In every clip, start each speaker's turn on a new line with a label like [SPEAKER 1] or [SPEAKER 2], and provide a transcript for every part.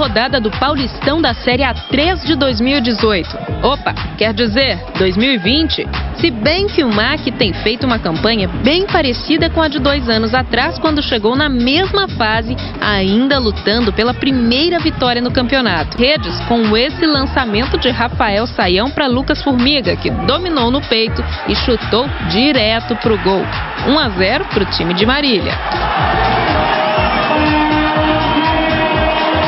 [SPEAKER 1] rodada do Paulistão da Série A3 de 2018. Opa, quer dizer, 2020? Se bem que o MAC tem feito uma campanha bem parecida com a de 2 anos atrás, quando chegou na mesma fase, ainda lutando pela primeira vitória no campeonato. Redes com esse lançamento de Rafael Saião para Lucas Formiga, que dominou no peito e chutou direto pro gol. 1-0 pro time de Marília.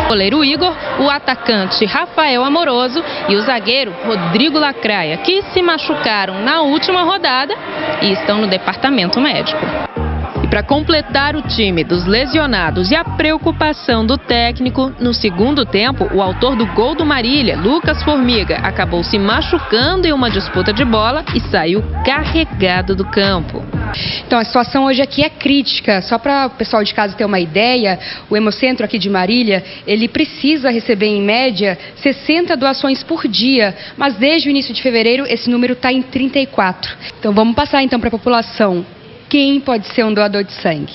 [SPEAKER 1] O goleiro Igor, o atacante Rafael Amoroso e o zagueiro Rodrigo Lacraia, que se machucaram na última rodada e estão no departamento médico. E para completar o time dos lesionados e a preocupação do técnico, no segundo tempo, o autor do gol do Marília, Lucas Formiga, acabou se machucando em uma disputa de bola e saiu carregado do campo.
[SPEAKER 2] Então, a situação hoje aqui é crítica. Só para o pessoal de casa ter uma ideia, o Hemocentro aqui de Marília, ele precisa receber, em média, 60 doações por dia. Mas desde o início de fevereiro, esse número está em 34. Então, vamos passar então para a população. Quem pode ser um doador de sangue?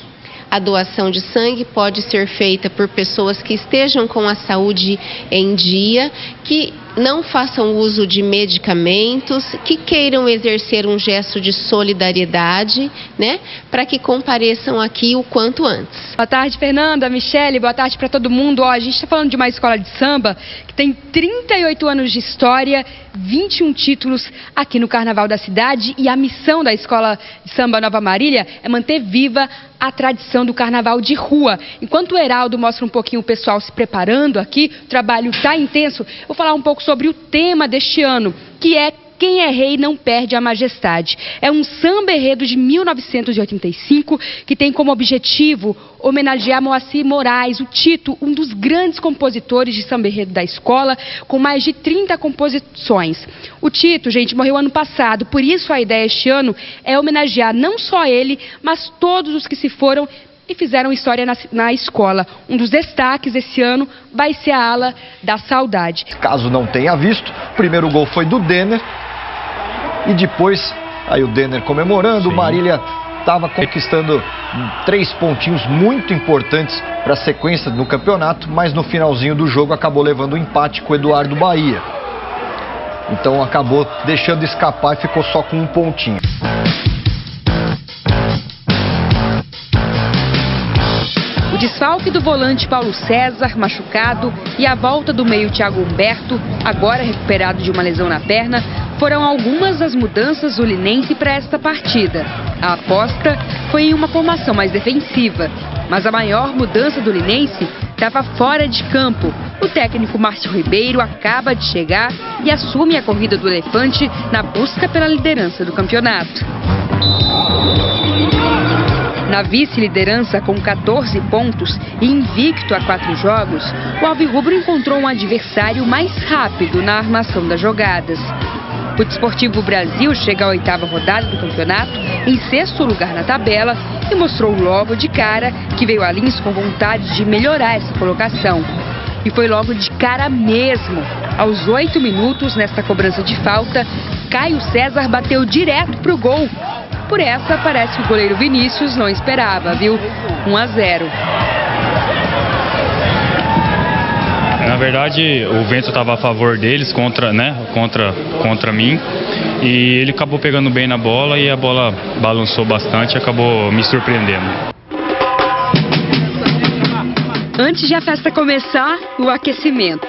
[SPEAKER 3] A doação de sangue pode ser feita por pessoas que estejam com a saúde em dia, que não façam uso de medicamentos, que queiram exercer um gesto de solidariedade, né, para que compareçam aqui o quanto antes.
[SPEAKER 2] Boa tarde, Fernanda, Michele, boa tarde para todo mundo. A gente está falando de uma escola de samba que tem 38 anos de história, 21 títulos aqui no Carnaval da cidade, e a missão da Escola de Samba Nova Marília é manter viva a tradição do carnaval de rua. Enquanto o Heraldo mostra um pouquinho o pessoal se preparando aqui, o trabalho está intenso, eu vou falar um pouco sobre o tema deste ano, que é Quem é Rei Não Perde a Majestade. É um samba enredo de 1985 que tem como objetivo homenagear Moacir Moraes, o Tito, um dos grandes compositores de samba enredo da escola, com mais de 30 composições. O Tito, gente, morreu ano passado, por isso a ideia este ano é homenagear não só ele, mas todos os que se foram e fizeram história na escola. Um dos destaques esse ano vai ser a ala da saudade.
[SPEAKER 4] Caso não tenha visto, o primeiro gol foi do Denner. E depois, aí o Denner comemorando, o Marília estava conquistando 3 pontinhos muito importantes para a sequência no campeonato, mas no finalzinho do jogo acabou levando o empate com o Eduardo Bahia. Então acabou deixando escapar e ficou só com 1 pontinho.
[SPEAKER 2] O desfalque do volante Paulo César, machucado, e a volta do meio Thiago Humberto, agora recuperado de uma lesão na perna, foram algumas das mudanças do Linense para esta partida. A aposta foi em uma formação mais defensiva, mas a maior mudança do Linense estava fora de campo. O técnico Márcio Ribeiro acaba de chegar e assume a corrida do Elefante na busca pela liderança do campeonato. Na vice-liderança, com 14 pontos e invicto a 4 jogos, o Alvirrubro encontrou um adversário mais rápido na armação das jogadas. O Desportivo Brasil chega à 8ª rodada do campeonato, em 6º lugar na tabela, e mostrou logo de cara que veio a Lins com vontade de melhorar essa colocação. E foi logo de cara mesmo. Aos 8 minutos, nesta cobrança de falta, Caio César bateu direto pro gol. Por essa, parece que o goleiro Vinícius não esperava, viu? 1-0.
[SPEAKER 5] Na verdade, o vento estava a favor deles contra mim. E ele acabou pegando bem na bola e a bola balançou bastante e acabou me surpreendendo.
[SPEAKER 2] Antes de a festa começar, o aquecimento.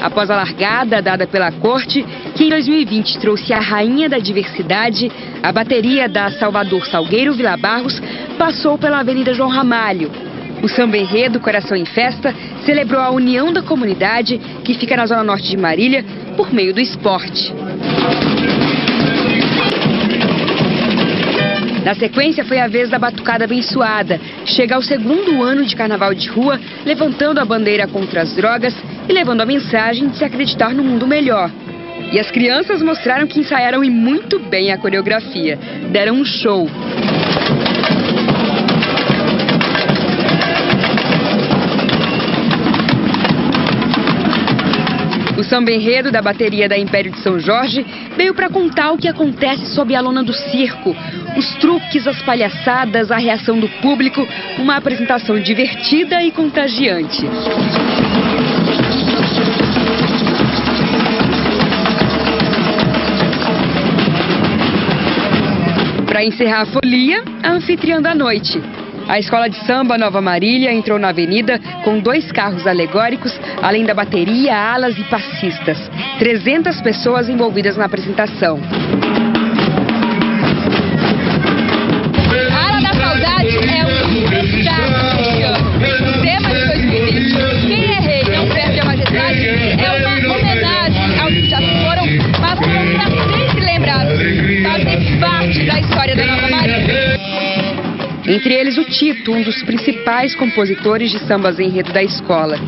[SPEAKER 2] Após a largada dada pela corte, que em 2020 trouxe a rainha da diversidade, a bateria da Salvador Salgueiro Vila Barros passou pela Avenida João Ramalho. O samba enredo Coração em Festa celebrou a união da comunidade, que fica na zona norte de Marília, por meio do esporte. Na sequência, foi a vez da Batucada Abençoada. Chega ao 2º ano de carnaval de rua, levantando a bandeira contra as drogas e levando a mensagem de se acreditar no mundo melhor. E as crianças mostraram que ensaiaram e muito bem a coreografia. Deram um show. O samba enredo da bateria da Império de São Jorge veio para contar o que acontece sob a lona do circo. Os truques, as palhaçadas, a reação do público, uma apresentação divertida e contagiante. Para encerrar a folia, a anfitriã da noite. A escola de samba Nova Marília entrou na avenida com 2 carros alegóricos, além da bateria, alas e passistas. 300 pessoas envolvidas na apresentação.
[SPEAKER 1] A Ala da Saudade é um espetáculo este ano. O tema de 2020, Quem é Rei Não Perde a Majestade, é uma homenagem aos que já se foram, mas foram para sempre lembrados. Fazem parte da história da Nova Marília.
[SPEAKER 2] Entre eles o Tito, um dos principais compositores de sambas enredo da escola.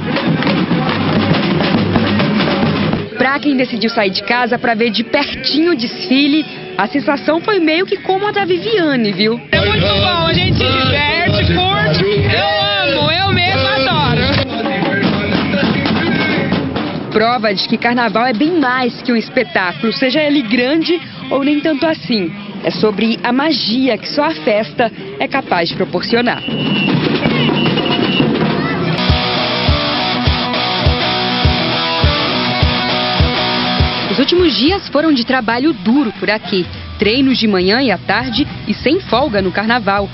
[SPEAKER 2] Para quem decidiu sair de casa para ver de pertinho o desfile, a sensação foi meio que como a da Viviane, viu?
[SPEAKER 1] É muito bom, a gente se diverte, curte. Eu amo, eu mesmo adoro.
[SPEAKER 2] Prova de que carnaval é bem mais que um espetáculo, seja ele grande ou nem tanto assim. É sobre a magia que só a festa é capaz de proporcionar. Os últimos dias foram de trabalho duro por aqui. Treinos de manhã e à tarde e sem folga no carnaval.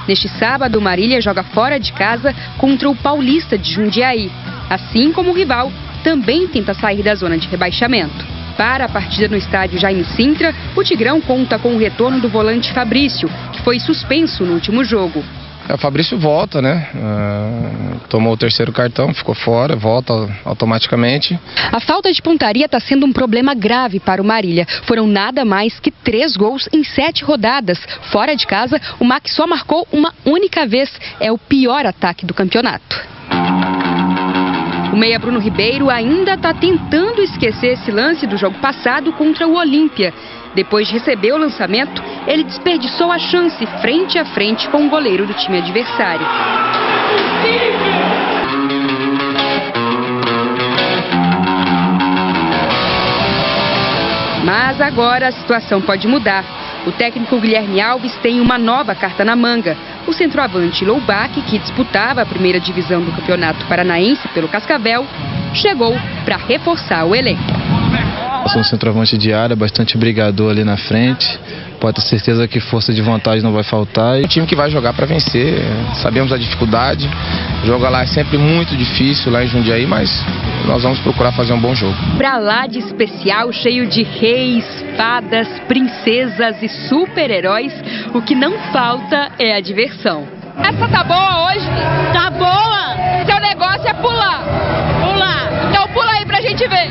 [SPEAKER 2] Neste sábado, Marília joga fora de casa contra o Paulista de Jundiaí. Assim como o rival, também tenta sair da zona de rebaixamento. Para a partida no estádio Jaime Sintra, o Tigrão conta com o retorno do volante Fabrício, que foi suspenso no último jogo.
[SPEAKER 6] O Fabrício volta, né? Tomou o 3º cartão, ficou fora, volta automaticamente.
[SPEAKER 2] A falta de pontaria está sendo um problema grave para o Marília. Foram nada mais que 3 gols em 7 rodadas. Fora de casa, o Max só marcou uma única vez. É o pior ataque do campeonato. O meia Bruno Ribeiro ainda está tentando esquecer esse lance do jogo passado contra o Olímpia. Depois de receber o lançamento, ele desperdiçou a chance frente a frente com o goleiro do time adversário. Mas agora a situação pode mudar. O técnico Guilherme Alves tem uma nova carta na manga. O centroavante Loubach, que disputava a primeira divisão do Campeonato Paranaense pelo Cascavel, chegou para reforçar o elenco.
[SPEAKER 6] Sou um centroavante de área, bastante brigador ali na frente. Pode ter certeza que força de vontade não vai faltar. E o time que vai jogar para vencer, sabemos a dificuldade. O jogo lá é sempre muito difícil, lá em Jundiaí, mas nós vamos procurar fazer um bom jogo.
[SPEAKER 2] Pra lá de especial, cheio de reis, fadas, princesas e super-heróis, o que não falta é a diversão.
[SPEAKER 1] Essa tá boa hoje? Tá boa! Seu negócio é pular. Pular. Então pula aí pra gente ver.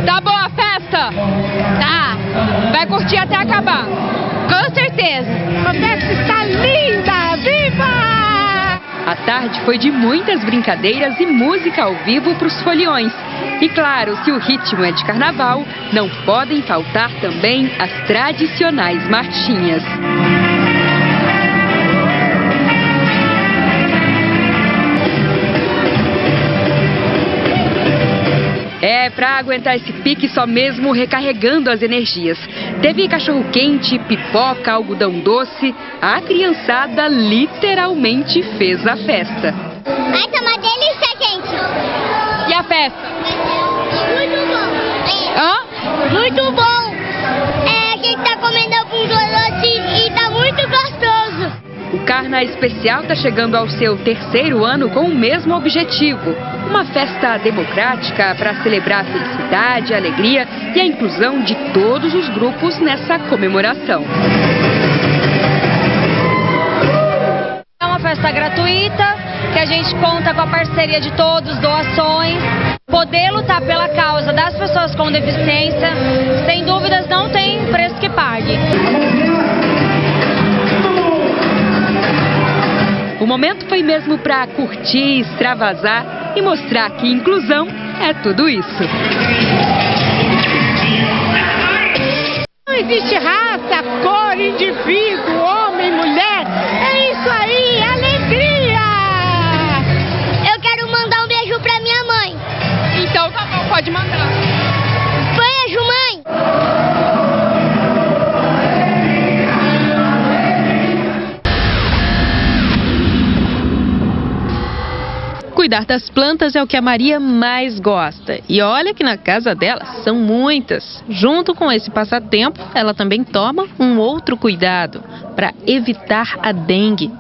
[SPEAKER 1] Tá boa a festa? Tá. Vai curtir até acabar? Com certeza. A festa está linda! Viva!
[SPEAKER 2] A tarde foi de muitas brincadeiras e música ao vivo para os foliões. E claro, se o ritmo é de carnaval, não podem faltar também as tradicionais marchinhas. É, pra aguentar esse pique só mesmo recarregando as energias. Teve cachorro-quente, pipoca, algodão doce. A criançada literalmente fez a festa.
[SPEAKER 7] Ai, tá uma delícia, gente.
[SPEAKER 1] E a festa?
[SPEAKER 7] Muito bom.
[SPEAKER 1] Hã?
[SPEAKER 7] Muito bom. A gente tá comendo alguns doces e tá muito gostoso.
[SPEAKER 2] O Carna Especial está chegando ao seu 3º ano com o mesmo objetivo. Uma festa democrática para celebrar a felicidade, a alegria e a inclusão de todos os grupos nessa comemoração.
[SPEAKER 8] É uma festa gratuita, que a gente conta com a parceria de todos, doações. Poder lutar pela causa das pessoas com deficiência, sem dúvidas, não tem preço que pague.
[SPEAKER 2] O momento foi mesmo para curtir, extravasar e mostrar que inclusão é tudo isso.
[SPEAKER 9] Não existe raça, cor, indivíduo, homem, mulher. É isso aí, alegria!
[SPEAKER 1] cuidar das plantas é o que a Maria mais gosta. E olha que na casa dela são muitas. Junto com esse passatempo, ela também toma um outro cuidado para evitar a dengue.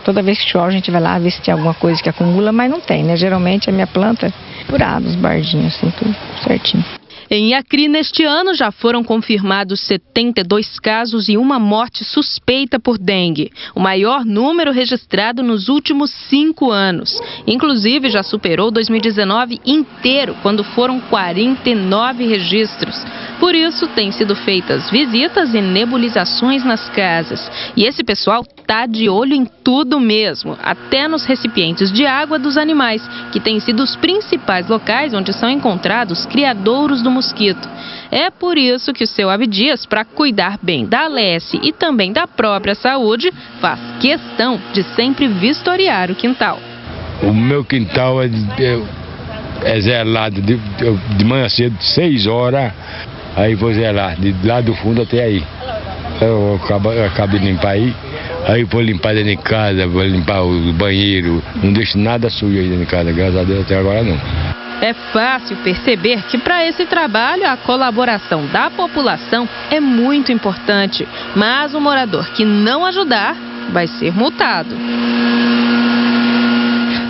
[SPEAKER 10] Toda vez que chove a gente vai lá ver se tem alguma coisa que acumula, mas não tem, né? Geralmente a minha planta é curada, os bardinhos, assim, tudo certinho.
[SPEAKER 1] Em Iacri, neste ano, já foram confirmados 72 casos e uma morte suspeita por dengue, o maior número registrado nos últimos 5 anos. Inclusive, já superou 2019 inteiro, quando foram 49 registros. Por isso, têm sido feitas visitas e nebulizações nas casas. E esse pessoal tá de olho em tudo mesmo, até nos recipientes de água dos animais, que têm sido os principais locais onde são encontrados criadouros do mosquito. É por isso que o seu Abdias, para cuidar bem da Alessi e também da própria saúde, faz questão de sempre vistoriar o quintal.
[SPEAKER 11] O meu quintal é zelado de manhã cedo, 6 horas, aí vou zelar, de lá do fundo até aí. Eu acabo de limpar aí vou limpar dentro de casa, vou limpar o banheiro, não deixo nada sujo aí dentro de casa, graças a Deus até agora não.
[SPEAKER 1] É fácil perceber que para esse trabalho a colaboração da população é muito importante, mas o morador que não ajudar vai ser multado.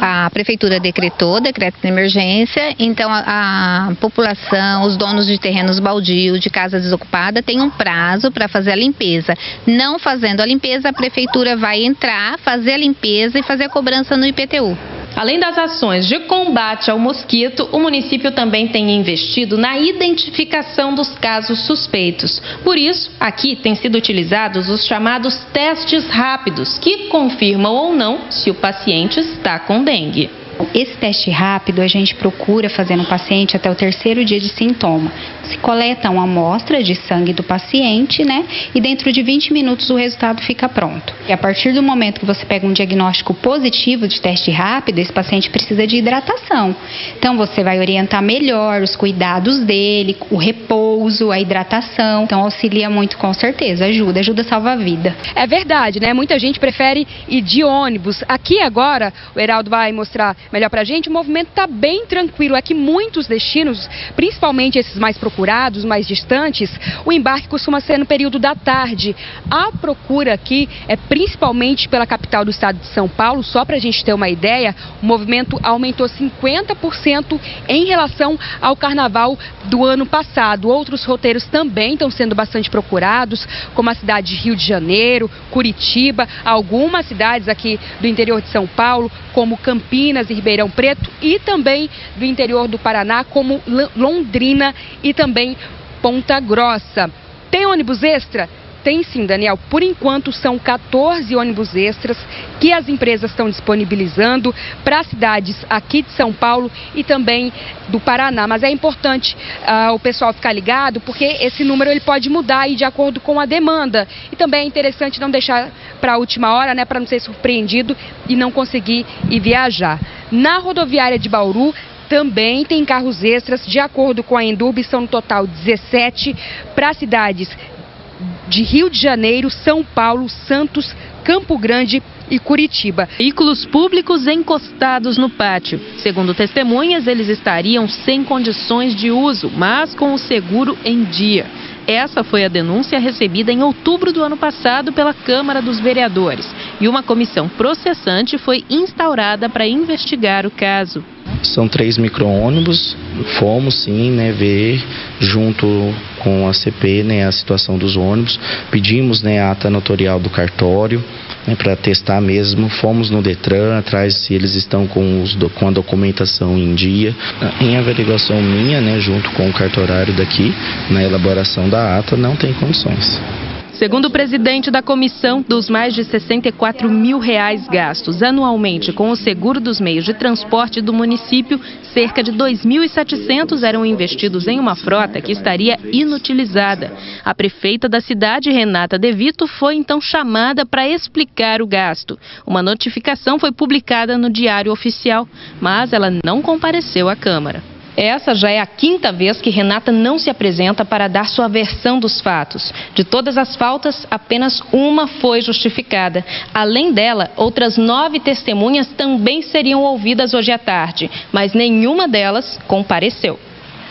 [SPEAKER 12] A prefeitura decretou decreto de emergência, então a população, os donos de terrenos baldios, de casa desocupada, tem um prazo para fazer a limpeza. Não fazendo a limpeza, a prefeitura vai entrar, fazer a limpeza e fazer a cobrança no IPTU.
[SPEAKER 1] Além das ações de combate ao mosquito, o município também tem investido na identificação dos casos suspeitos. Por isso, aqui têm sido utilizados os chamados testes rápidos, que confirmam ou não se o paciente está com dengue.
[SPEAKER 13] Esse teste rápido a gente procura fazer no paciente até o 3º dia de sintoma. Se coleta uma amostra de sangue do paciente, né? E dentro de 20 minutos o resultado fica pronto. E a partir do momento que você pega um diagnóstico positivo de teste rápido, esse paciente precisa de hidratação. Então você vai orientar melhor os cuidados dele, o repouso, a hidratação. Então auxilia muito, com certeza, ajuda a salvar a vida.
[SPEAKER 2] É verdade, né? Muita gente prefere ir de ônibus. Aqui agora, o Heraldo vai mostrar melhor pra gente, o movimento está bem tranquilo. É que muitos destinos, principalmente esses mais procurados, mais distantes, o embarque costuma ser no período da tarde. A procura aqui é principalmente pela capital do estado de São Paulo. Só pra gente ter uma ideia, o movimento aumentou 50% em relação ao carnaval do ano passado. Outros roteiros também estão sendo bastante procurados, como a cidade de Rio de Janeiro, Curitiba, algumas cidades aqui do interior de São Paulo, como Campinas e Ribeirão Preto, e também do interior do Paraná, como Londrina e também Ponta Grossa. Tem ônibus extra? Tem sim, Daniel. Por enquanto são 14 ônibus extras que as empresas estão disponibilizando para cidades aqui de São Paulo e também do Paraná. Mas é importante o pessoal ficar ligado, porque esse número ele pode mudar aí de acordo com a demanda. E também é interessante não deixar para a última hora, né, para não ser surpreendido e não conseguir ir viajar. Na rodoviária de Bauru também tem carros extras, de acordo com a Endurb, são no total 17 para cidades de Rio de Janeiro, São Paulo, Santos, Campo Grande e Curitiba.
[SPEAKER 1] Veículos públicos encostados no pátio. Segundo testemunhas, eles estariam sem condições de uso, mas com o seguro em dia. Essa foi a denúncia recebida em outubro do ano passado pela Câmara dos Vereadores. E uma comissão processante foi instaurada para investigar o caso.
[SPEAKER 14] São 3 micro-ônibus, fomos sim, né, ver junto com a CP, né, a situação dos ônibus, pedimos, né, a ata notorial do cartório, né, para testar mesmo, fomos no Detran atrás se eles estão com a documentação em dia. Em averiguação minha, né, junto com o cartorário daqui, na elaboração da ata, não tem condições.
[SPEAKER 1] Segundo o presidente da comissão, dos mais de R$64 mil gastos anualmente com o seguro dos meios de transporte do município, cerca de 2.700 eram investidos em uma frota que estaria inutilizada. A prefeita da cidade, Renata De Vito, foi então chamada para explicar o gasto. Uma notificação foi publicada no Diário Oficial, mas ela não compareceu à Câmara. Essa já é a 5ª vez que Renata não se apresenta para dar sua versão dos fatos. De todas as faltas, apenas uma foi justificada. Além dela, outras 9 testemunhas também seriam ouvidas hoje à tarde, mas nenhuma delas compareceu.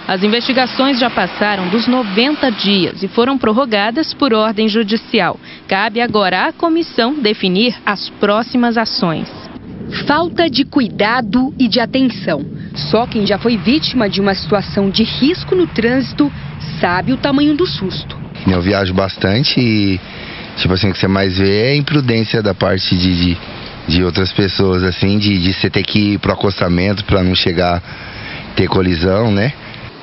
[SPEAKER 1] As investigações já passaram dos 90 dias e foram prorrogadas por ordem judicial. Cabe agora à comissão definir as próximas ações.
[SPEAKER 2] Falta de cuidado e de atenção. Só quem já foi vítima de uma situação de risco no trânsito sabe o tamanho do susto.
[SPEAKER 15] Eu viajo bastante e, tipo assim, o que você mais vê é a imprudência da parte de outras pessoas, assim, de você ter que ir pro acostamento para não chegar a ter colisão, né?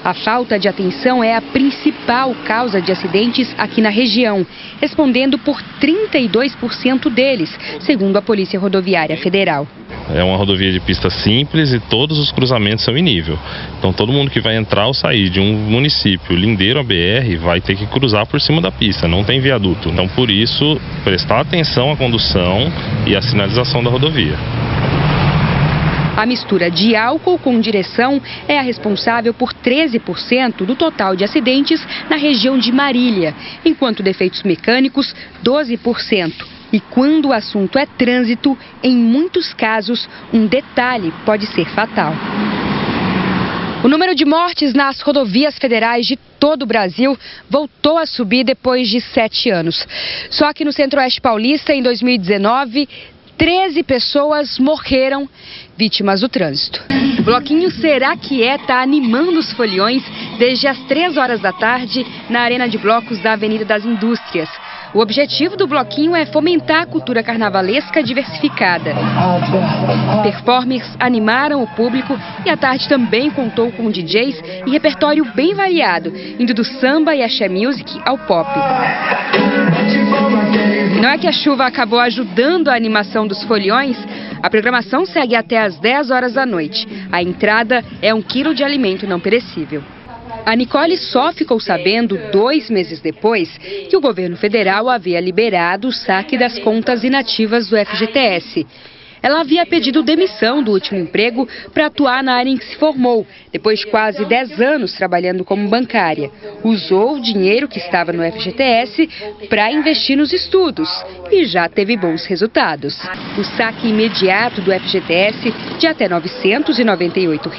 [SPEAKER 2] A falta de atenção é a principal causa de acidentes aqui na região, respondendo por 32% deles, segundo a Polícia Rodoviária Federal.
[SPEAKER 16] É uma rodovia de pista simples e todos os cruzamentos são em nível. Então todo mundo que vai entrar ou sair de um município lindeiro a BR vai ter que cruzar por cima da pista, não tem viaduto. Então por isso, prestar atenção à condução e à sinalização da rodovia.
[SPEAKER 2] A mistura de álcool com direção é a responsável por 13% do total de acidentes na região de Marília, enquanto defeitos mecânicos, 12%. E quando o assunto é trânsito, em muitos casos, um detalhe pode ser fatal. O número de mortes nas rodovias federais de todo o Brasil voltou a subir depois de 7 anos. Só que no Centro-Oeste Paulista, em 2019, 13 pessoas morreram vítimas do trânsito. O bloquinho Será que é está animando os foliões desde as 3 horas da tarde na Arena de Blocos da Avenida das Indústrias. O objetivo do bloquinho é fomentar a cultura carnavalesca diversificada. Performers animaram o público e a tarde também contou com DJs e repertório bem variado, indo do samba e axé music ao pop. Não é que a chuva acabou ajudando a animação dos foliões? A programação segue até às 10 horas da noite. A entrada é 1 quilo de alimento não perecível. A Nicole só ficou sabendo 2 meses depois que o governo federal havia liberado o saque das contas inativas do FGTS. Ela havia pedido demissão do último emprego para atuar na área em que se formou, depois de quase 10 anos trabalhando como bancária. Usou o dinheiro que estava no FGTS para investir nos estudos e já teve bons resultados. O saque imediato do FGTS de até R$ 998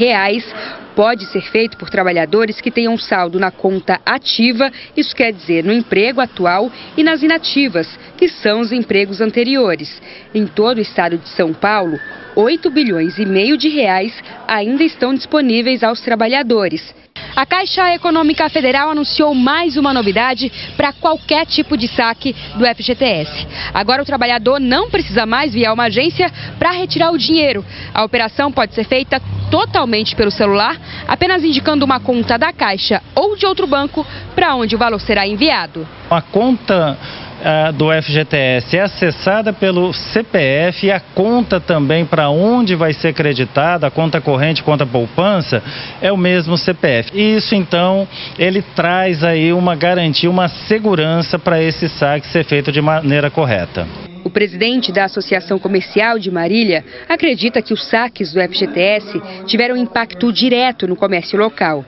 [SPEAKER 2] pode ser feito por trabalhadores que tenham saldo na conta ativa, isso quer dizer no emprego atual, e nas inativas, que são os empregos anteriores. Em todo o estado de São Paulo, 8,5 bilhões de reais ainda estão disponíveis aos trabalhadores. A Caixa Econômica Federal anunciou mais uma novidade para qualquer tipo de saque do FGTS. Agora o trabalhador não precisa mais vir a uma agência para retirar o dinheiro. A operação pode ser feita totalmente pelo celular, apenas indicando uma conta da Caixa ou de outro banco para onde o valor será enviado.
[SPEAKER 17] A conta do FGTS é acessada pelo CPF e a conta também para onde vai ser creditada, a conta corrente, conta poupança, é o mesmo CPF. Isso então, ele traz aí uma garantia, uma segurança para esse saque ser feito de maneira correta.
[SPEAKER 2] O presidente da Associação Comercial de Marília acredita que os saques do FGTS tiveram impacto direto no comércio local.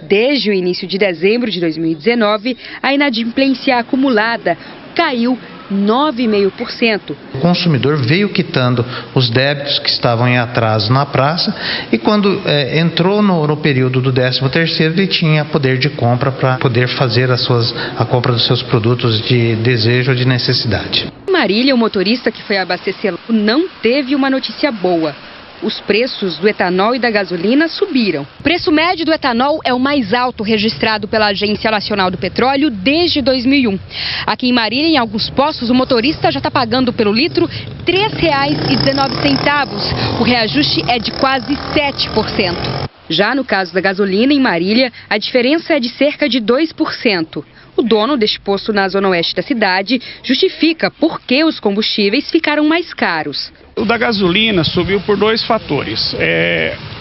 [SPEAKER 2] Desde o início de dezembro de 2019, a inadimplência acumulada caiu 9,5%.
[SPEAKER 18] O consumidor veio quitando os débitos que estavam em atraso na praça e quando entrou no período do 13º, ele tinha poder de compra para poder fazer a compra dos seus produtos de desejo ou de necessidade.
[SPEAKER 2] Em Marília, o motorista que foi abastecer não teve uma notícia boa. Os preços do etanol e da gasolina subiram. O preço médio do etanol é o mais alto registrado pela Agência Nacional do Petróleo desde 2001. Aqui em Marília, em alguns postos, o motorista já está pagando pelo litro R$ 3,19. O reajuste é de quase 7%. Já no caso da gasolina, em Marília, a diferença é de cerca de 2%. O dono deste posto na zona oeste da cidade justifica por que os combustíveis ficaram mais caros.
[SPEAKER 19] O da gasolina subiu por 2 fatores.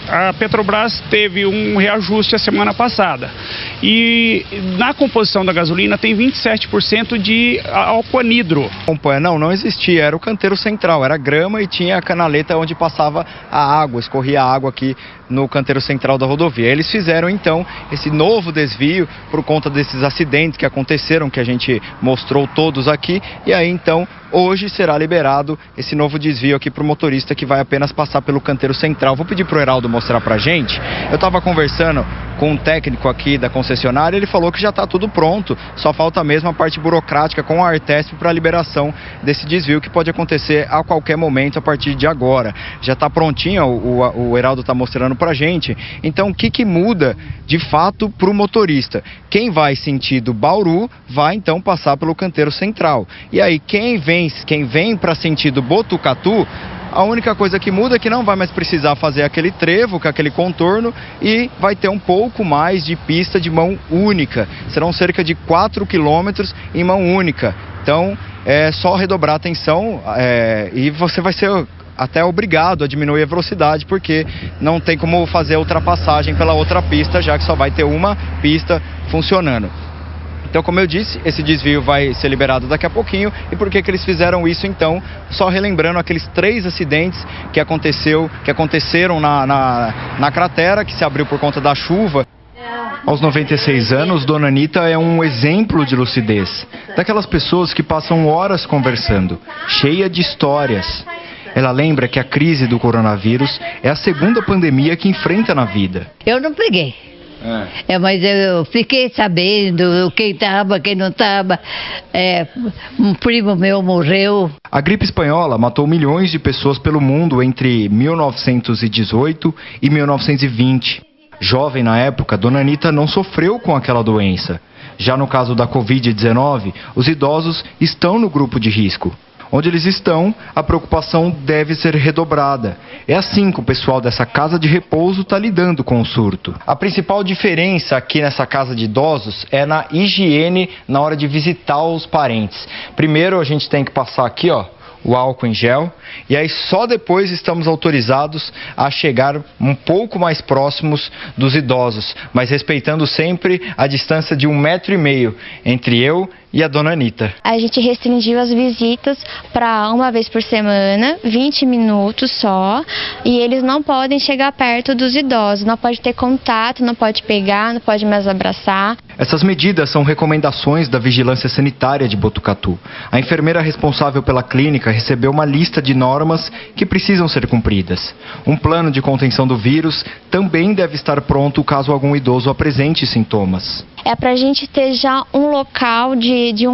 [SPEAKER 19] A Petrobras teve um reajuste a semana passada e na composição da gasolina tem 27% de álcool anidro.
[SPEAKER 4] Não existia, era o canteiro central, era grama e tinha a canaleta onde passava a água, escorria a água aqui no canteiro central da rodovia. Eles fizeram então esse novo desvio por conta desses acidentes que aconteceram, que a gente mostrou todos aqui, e aí então hoje será liberado esse novo desvio aqui para o motorista que vai apenas passar pelo canteiro central. Vou pedir para o Heraldo mostrar para a gente. Eu estava conversando com um técnico aqui da concessionária, ele falou que já está tudo pronto, só falta mesmo a parte burocrática com a Artesp para a liberação desse desvio que pode acontecer a qualquer momento a partir de agora. Já está prontinho, o Heraldo está mostrando para a gente. Então o que muda de fato para o motorista? Quem vai sentido Bauru vai então passar pelo canteiro central. E aí quem vem para sentido Botucatu, a única coisa que muda é que não vai mais precisar fazer aquele trevo, com aquele contorno, e vai ter um pouco mais de pista de mão única. Serão cerca de 4 quilômetros em mão única. Então é só redobrar a atenção e você vai ser até obrigado a diminuir a velocidade, porque não tem como fazer a ultrapassagem pela outra pista, já que só vai ter uma pista funcionando. Então, como eu disse, esse desvio vai ser liberado daqui a pouquinho. E por que eles fizeram isso, então? Só relembrando aqueles 3 acidentes que aconteceram na cratera, que se abriu por conta da chuva. Aos 96 anos, Dona Anitta é um exemplo de lucidez. Daquelas pessoas que passam horas conversando, cheia de histórias. Ela lembra que a crise do coronavírus é a segunda pandemia que enfrenta na vida.
[SPEAKER 20] Eu não peguei. Mas eu fiquei sabendo quem estava, quem não estava. Um primo meu morreu.
[SPEAKER 4] A gripe espanhola matou milhões de pessoas pelo mundo entre 1918 e 1920. Jovem na época, Dona Anitta não sofreu com aquela doença. Já no caso da Covid-19, os idosos estão no grupo de risco. Onde eles estão, a preocupação deve ser redobrada. É assim que o pessoal dessa casa de repouso está lidando com o surto. A principal diferença aqui nessa casa de idosos é na higiene na hora de visitar os parentes. Primeiro a gente tem que passar aqui, o álcool em gel, e aí só depois estamos autorizados a chegar um pouco mais próximos dos idosos, mas respeitando sempre a distância de 1,5 m entre eu e a Dona Anitta.
[SPEAKER 21] A gente restringiu as visitas para uma vez por semana, 20 minutos só, e eles não podem chegar perto dos idosos, não pode ter contato, não pode pegar, não pode mais abraçar.
[SPEAKER 4] Essas medidas são recomendações da Vigilância Sanitária de Botucatu. A enfermeira responsável pela clínica recebeu uma lista de normas que precisam ser cumpridas. Um plano de contenção do vírus também deve estar pronto caso algum idoso apresente sintomas.
[SPEAKER 21] É para a gente ter já um local de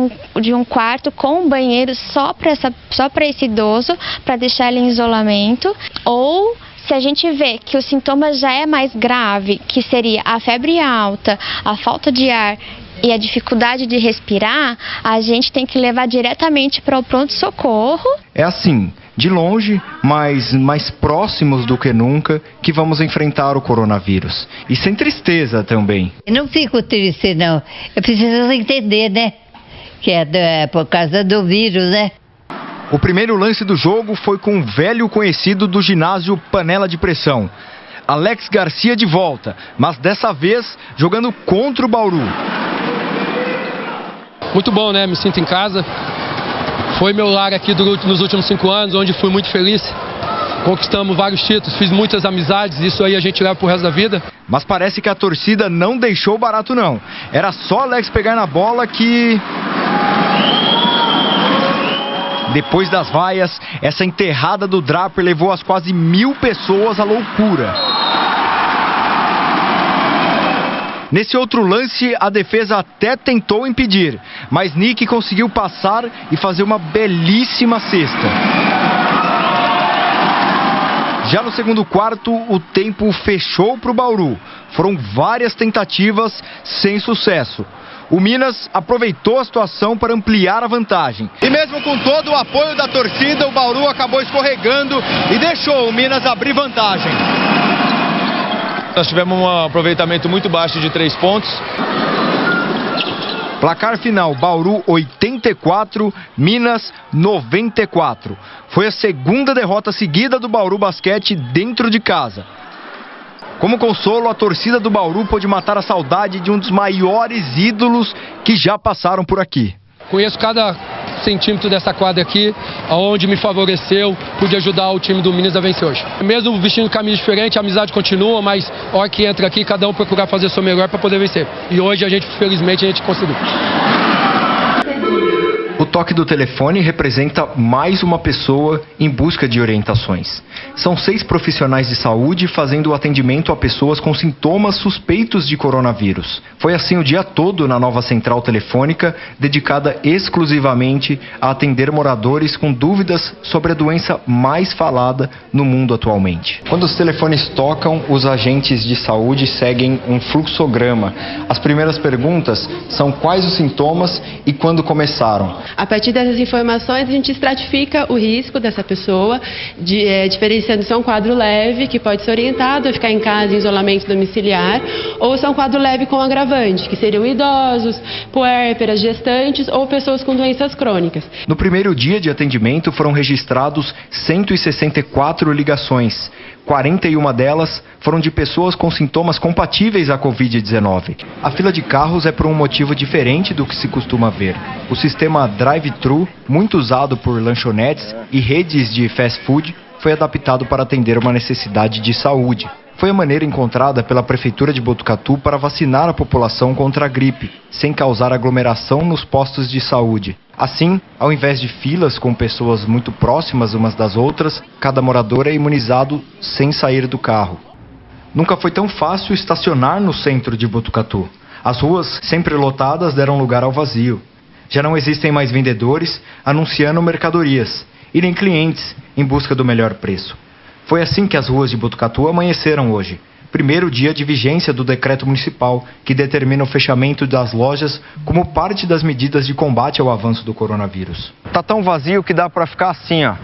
[SPEAKER 21] um quarto com um banheiro só para esse idoso, para deixar ele em isolamento. Ou, se a gente vê que o sintoma já é mais grave, que seria a febre alta, a falta de ar e a dificuldade de respirar, a gente tem que levar diretamente para o pronto-socorro.
[SPEAKER 4] É assim, de longe, mas mais próximos do que nunca, que vamos enfrentar o coronavírus. E sem tristeza também.
[SPEAKER 20] Eu não fico triste, não. Eu preciso entender, né? Que é por causa do vírus, né?
[SPEAKER 4] O primeiro lance do jogo foi com um velho conhecido do ginásio Panela de Pressão. Alex Garcia de volta, mas dessa vez jogando contra o Bauru.
[SPEAKER 22] Muito bom, né? Me sinto em casa. Foi meu lar aqui nos últimos 5 anos, onde fui muito feliz. Conquistamos vários títulos, fiz muitas amizades, isso aí a gente leva pro resto da vida.
[SPEAKER 4] Mas parece que a torcida não deixou barato não. Era só Alex pegar na bola que... Depois das vaias, essa enterrada do Draper levou as quase 1.000 pessoas à loucura. Nesse outro lance, a defesa até tentou impedir, mas Nick conseguiu passar e fazer uma belíssima cesta. Já no segundo quarto, o tempo fechou para o Bauru. Foram várias tentativas sem sucesso. O Minas aproveitou a situação para ampliar a vantagem. E mesmo com todo o apoio da torcida, o Bauru acabou escorregando e deixou o Minas abrir vantagem.
[SPEAKER 23] Nós tivemos um aproveitamento muito baixo de 3 pontos.
[SPEAKER 4] Placar final, Bauru 84, Minas 94. Foi a segunda derrota seguida do Bauru Basquete dentro de casa. Como consolo, a torcida do Bauru pôde matar a saudade de um dos maiores ídolos que já passaram por aqui.
[SPEAKER 22] Conheço cada centímetro dessa quadra aqui, onde me favoreceu, pude ajudar o time do Minas a vencer hoje. Mesmo vestindo camisa diferente, a amizade continua, mas a hora que entra aqui, cada um procurar fazer o seu melhor para poder vencer. E hoje, felizmente, a gente conseguiu.
[SPEAKER 4] O toque do telefone representa mais uma pessoa em busca de orientações. São 6 profissionais de saúde fazendo o atendimento a pessoas com sintomas suspeitos de coronavírus. Foi assim o dia todo na nova central telefônica, dedicada exclusivamente a atender moradores com dúvidas sobre a doença mais falada no mundo atualmente. Quando os telefones tocam, os agentes de saúde seguem um fluxograma. As primeiras perguntas são quais os sintomas e quando começaram.
[SPEAKER 3] A partir dessas informações, a gente estratifica o risco dessa pessoa, diferenciando se é um quadro leve, que pode ser orientado a ficar em casa em isolamento domiciliar, ou se é um quadro leve com agravante, que seriam idosos, puérperas, gestantes ou pessoas com doenças crônicas.
[SPEAKER 4] No primeiro dia de atendimento, foram registrados 164 ligações. 41 delas foram de pessoas com sintomas compatíveis à Covid-19. A fila de carros é por um motivo diferente do que se costuma ver. O sistema drive-thru, muito usado por lanchonetes e redes de fast food, foi adaptado para atender uma necessidade de saúde. Foi a maneira encontrada pela Prefeitura de Botucatu para vacinar a população contra a gripe, sem causar aglomeração nos postos de saúde. Assim, ao invés de filas com pessoas muito próximas umas das outras, cada morador é imunizado sem sair do carro. Nunca foi tão fácil estacionar no centro de Botucatu. As ruas, sempre lotadas, deram lugar ao vazio. Já não existem mais vendedores anunciando mercadorias, e nem clientes em busca do melhor preço. Foi assim que as ruas de Botucatu amanheceram hoje. Primeiro dia de vigência do decreto municipal, que determina o fechamento das lojas como parte das medidas de combate ao avanço do coronavírus. Tá tão vazio que dá para ficar assim, ó,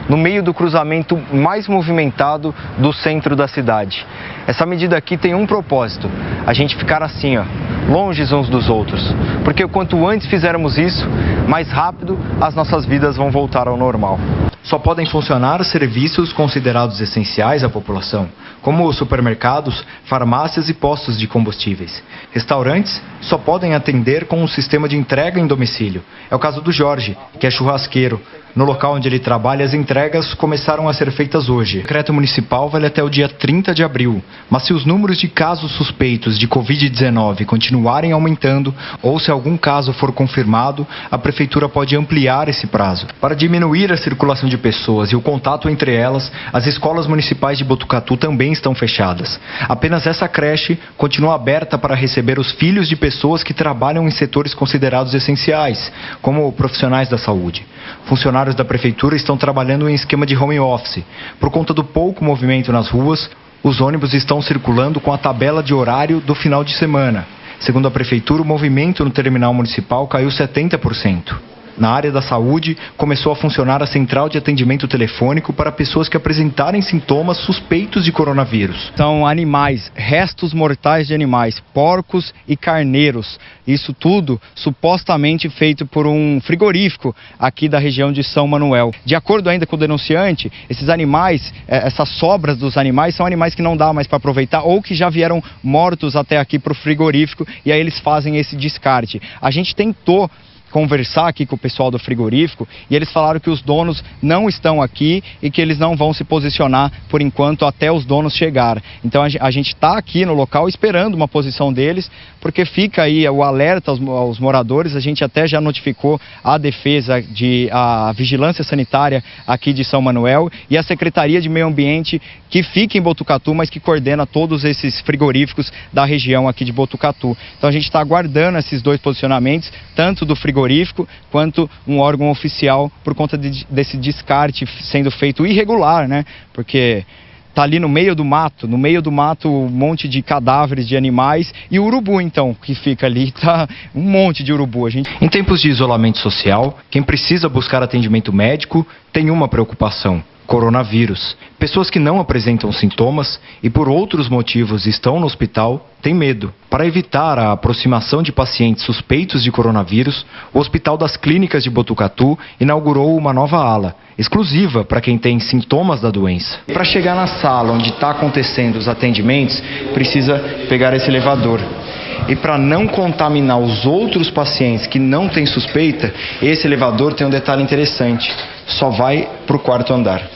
[SPEAKER 4] no meio do cruzamento mais movimentado do centro da cidade. Essa medida aqui tem um propósito, a gente ficar assim, ó, longe uns dos outros. Porque quanto antes fizermos isso, mais rápido as nossas vidas vão voltar ao normal. Só podem funcionar serviços considerados essenciais à população, como supermercados, farmácias e postos de combustíveis. Restaurantes só podem atender com um sistema de entrega em domicílio. É o caso do Jorge, que é churrasqueiro. No local onde ele trabalha, as entregas começaram a ser feitas hoje. O decreto municipal vale até o dia 30 de abril, mas se os números de casos suspeitos de Covid-19 continuarem aumentando, ou se algum caso for confirmado, a Prefeitura pode ampliar esse prazo. Para diminuir a circulação de pessoas e o contato entre elas, as escolas municipais de Botucatu também estão fechadas. Apenas essa creche continua aberta para receber os filhos de pessoas que trabalham em setores considerados essenciais, como profissionais da saúde. Funcionários da Prefeitura estão trabalhando em esquema de home office. Por conta do pouco movimento nas ruas, os ônibus estão circulando com a tabela de horário do final de semana. Segundo a Prefeitura, o movimento no terminal municipal caiu 70%. Na área da saúde, começou a funcionar a central de atendimento telefônico para pessoas que apresentarem sintomas suspeitos de coronavírus. São animais, restos mortais de animais, porcos e carneiros. Isso tudo supostamente feito por um frigorífico aqui da região de São Manuel. De acordo ainda com o denunciante, esses animais, essas sobras dos animais, são animais que não dá mais para aproveitar ou que já vieram mortos até aqui para o frigorífico e aí eles fazem esse descarte. A gente tentou conversar aqui com o pessoal do frigorífico e eles falaram que os donos não estão aqui e que eles não vão se posicionar por enquanto até os donos chegarem. Então a gente está aqui no local esperando uma posição deles, porque fica aí o alerta aos moradores. A gente até já notificou a defesa a vigilância sanitária aqui de São Manuel e a Secretaria de Meio Ambiente, que fica em Botucatu, mas que coordena todos esses frigoríficos da região aqui de Botucatu. Então a gente está aguardando esses dois posicionamentos, tanto do frigorífico quanto um órgão oficial, por conta desse descarte sendo feito irregular, né? Porque tá ali no meio do mato um monte de cadáveres de animais e o urubu então, que fica ali, tá um monte de urubu. Em tempos de isolamento social, quem precisa buscar atendimento médico tem uma preocupação:
[SPEAKER 5] coronavírus. Pessoas que não apresentam sintomas e por outros motivos estão no hospital têm medo. Para evitar a aproximação de pacientes suspeitos de coronavírus, o Hospital das Clínicas de Botucatu inaugurou uma nova ala, exclusiva para quem tem sintomas da doença. Para chegar na sala onde está acontecendo os atendimentos, precisa pegar esse elevador. E para não contaminar os outros pacientes que não têm suspeita, esse elevador tem um detalhe interessante: só vai para o quarto andar.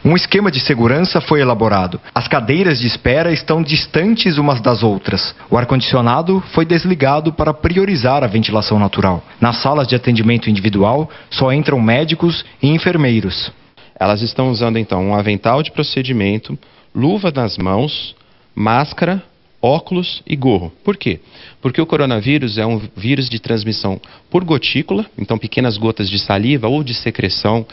[SPEAKER 5] Um esquema de segurança foi elaborado. As cadeiras de espera estão distantes umas das outras. O ar-condicionado foi desligado para priorizar a ventilação natural. Nas salas de atendimento individual, só entram médicos e enfermeiros.
[SPEAKER 6] Elas estão usando então um avental de procedimento, luva nas mãos, máscara, óculos e gorro. Por quê? Porque o coronavírus é um vírus de transmissão por gotícula, então pequenas gotas de saliva ou de secreção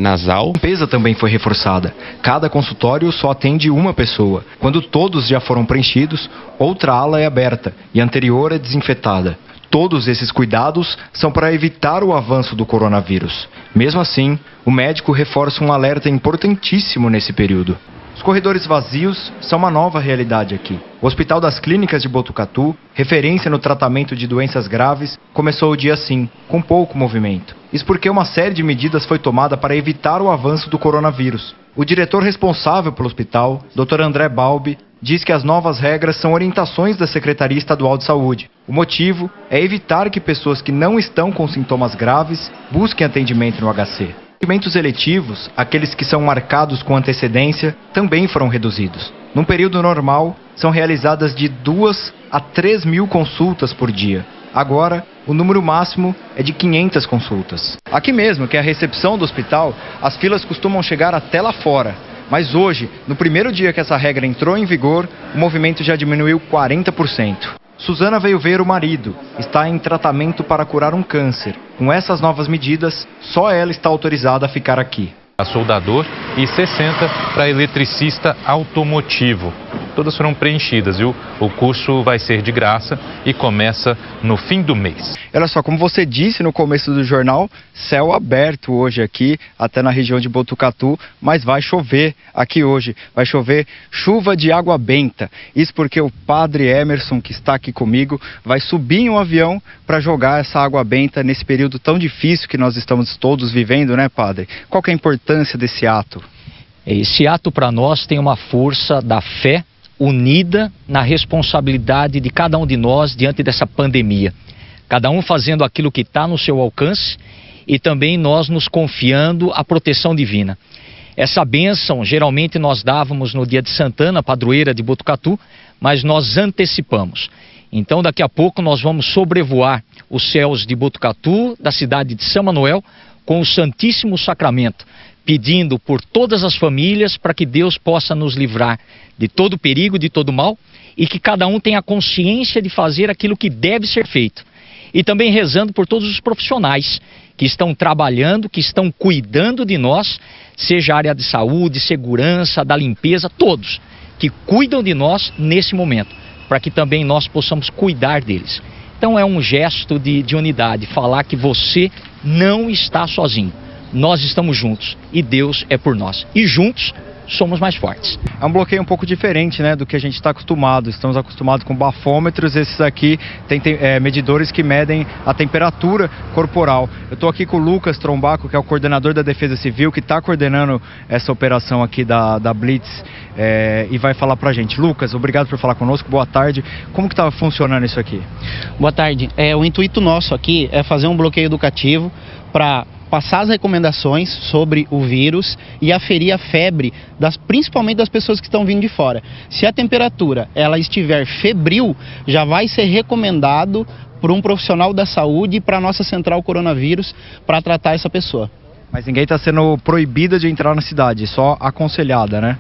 [SPEAKER 6] nasal.
[SPEAKER 5] A limpeza também foi reforçada. Cada consultório só atende uma pessoa. Quando todos já foram preenchidos, outra ala é aberta e a anterior é desinfetada. Todos esses cuidados são para evitar o avanço do coronavírus. Mesmo assim, o médico reforça um alerta importantíssimo nesse período. Os corredores vazios são uma nova realidade aqui. O Hospital das Clínicas de Botucatu, referência no tratamento de doenças graves, começou o dia assim, com pouco movimento. Isso porque uma série de medidas foi tomada para evitar o avanço do coronavírus. O diretor responsável pelo hospital, Dr. André Balbi, diz que as novas regras são orientações da Secretaria Estadual de Saúde. O motivo é evitar que pessoas que não estão com sintomas graves busquem atendimento no HC. Atendimentos eletivos, aqueles que são marcados com antecedência, também foram reduzidos. Num período normal, são realizadas de 2 a 3 mil consultas por dia. Agora, o número máximo é de 500 consultas. Aqui mesmo, que é a recepção do hospital, as filas costumam chegar até lá fora. Mas hoje, no primeiro dia que essa regra entrou em vigor, o movimento já diminuiu 40%. Suzana veio ver o marido. Está em tratamento para curar um câncer. Com essas novas medidas, só ela está autorizada a ficar aqui.
[SPEAKER 7] Soldador e 60 para eletricista automotivo. Todas foram preenchidas, viu? O curso vai ser de graça e começa no fim do mês.
[SPEAKER 5] Olha só, como você disse no começo do jornal, céu aberto hoje aqui, até na região de Botucatu, mas vai chover aqui hoje. Vai chover chuva de água benta. Isso porque o padre Emerson, que está aqui comigo, vai subir em um avião para jogar essa água benta nesse período tão difícil que nós estamos todos vivendo, né, padre? Qual que é a importância desse ato?
[SPEAKER 24] Esse ato para nós tem uma força da fé unida na responsabilidade de cada um de nós diante dessa pandemia. Cada um fazendo aquilo que está no seu alcance e também nós nos confiando à proteção divina. Essa bênção geralmente nós dávamos no dia de Santana, padroeira de Botucatu, mas nós antecipamos. Então daqui a pouco nós vamos sobrevoar os céus de Botucatu, da cidade de São Manuel, com o Santíssimo Sacramento, pedindo por todas as famílias para que Deus possa nos livrar de todo perigo, de todo mal, e que cada um tenha consciência de fazer aquilo que deve ser feito. E também rezando por todos os profissionais que estão trabalhando, que estão cuidando de nós, seja a área de saúde, segurança, da limpeza, todos que cuidam de nós nesse momento, para que também nós possamos cuidar deles. Então é um gesto de unidade, falar que você não está sozinho. Nós estamos juntos e Deus é por nós. E juntos somos mais fortes.
[SPEAKER 5] É um bloqueio um pouco diferente, né, do que a gente está acostumado. Estamos acostumados com bafômetros, esses aqui tem medidores que medem a temperatura corporal. Eu estou aqui com o Lucas Trombaco, que é o coordenador da Defesa Civil, que está coordenando essa operação aqui da Blitz, e vai falar pra gente. Lucas, obrigado por falar conosco, boa tarde. Como que está funcionando isso aqui?
[SPEAKER 25] Boa tarde. O intuito nosso aqui é fazer um bloqueio educativo para passar as recomendações sobre o vírus e aferir a febre, principalmente das pessoas que estão vindo de fora. Se a temperatura ela estiver febril, já vai ser recomendado por um profissional da saúde para a nossa central coronavírus para tratar essa pessoa.
[SPEAKER 5] Mas ninguém está sendo proibida de entrar na cidade, só aconselhada, né?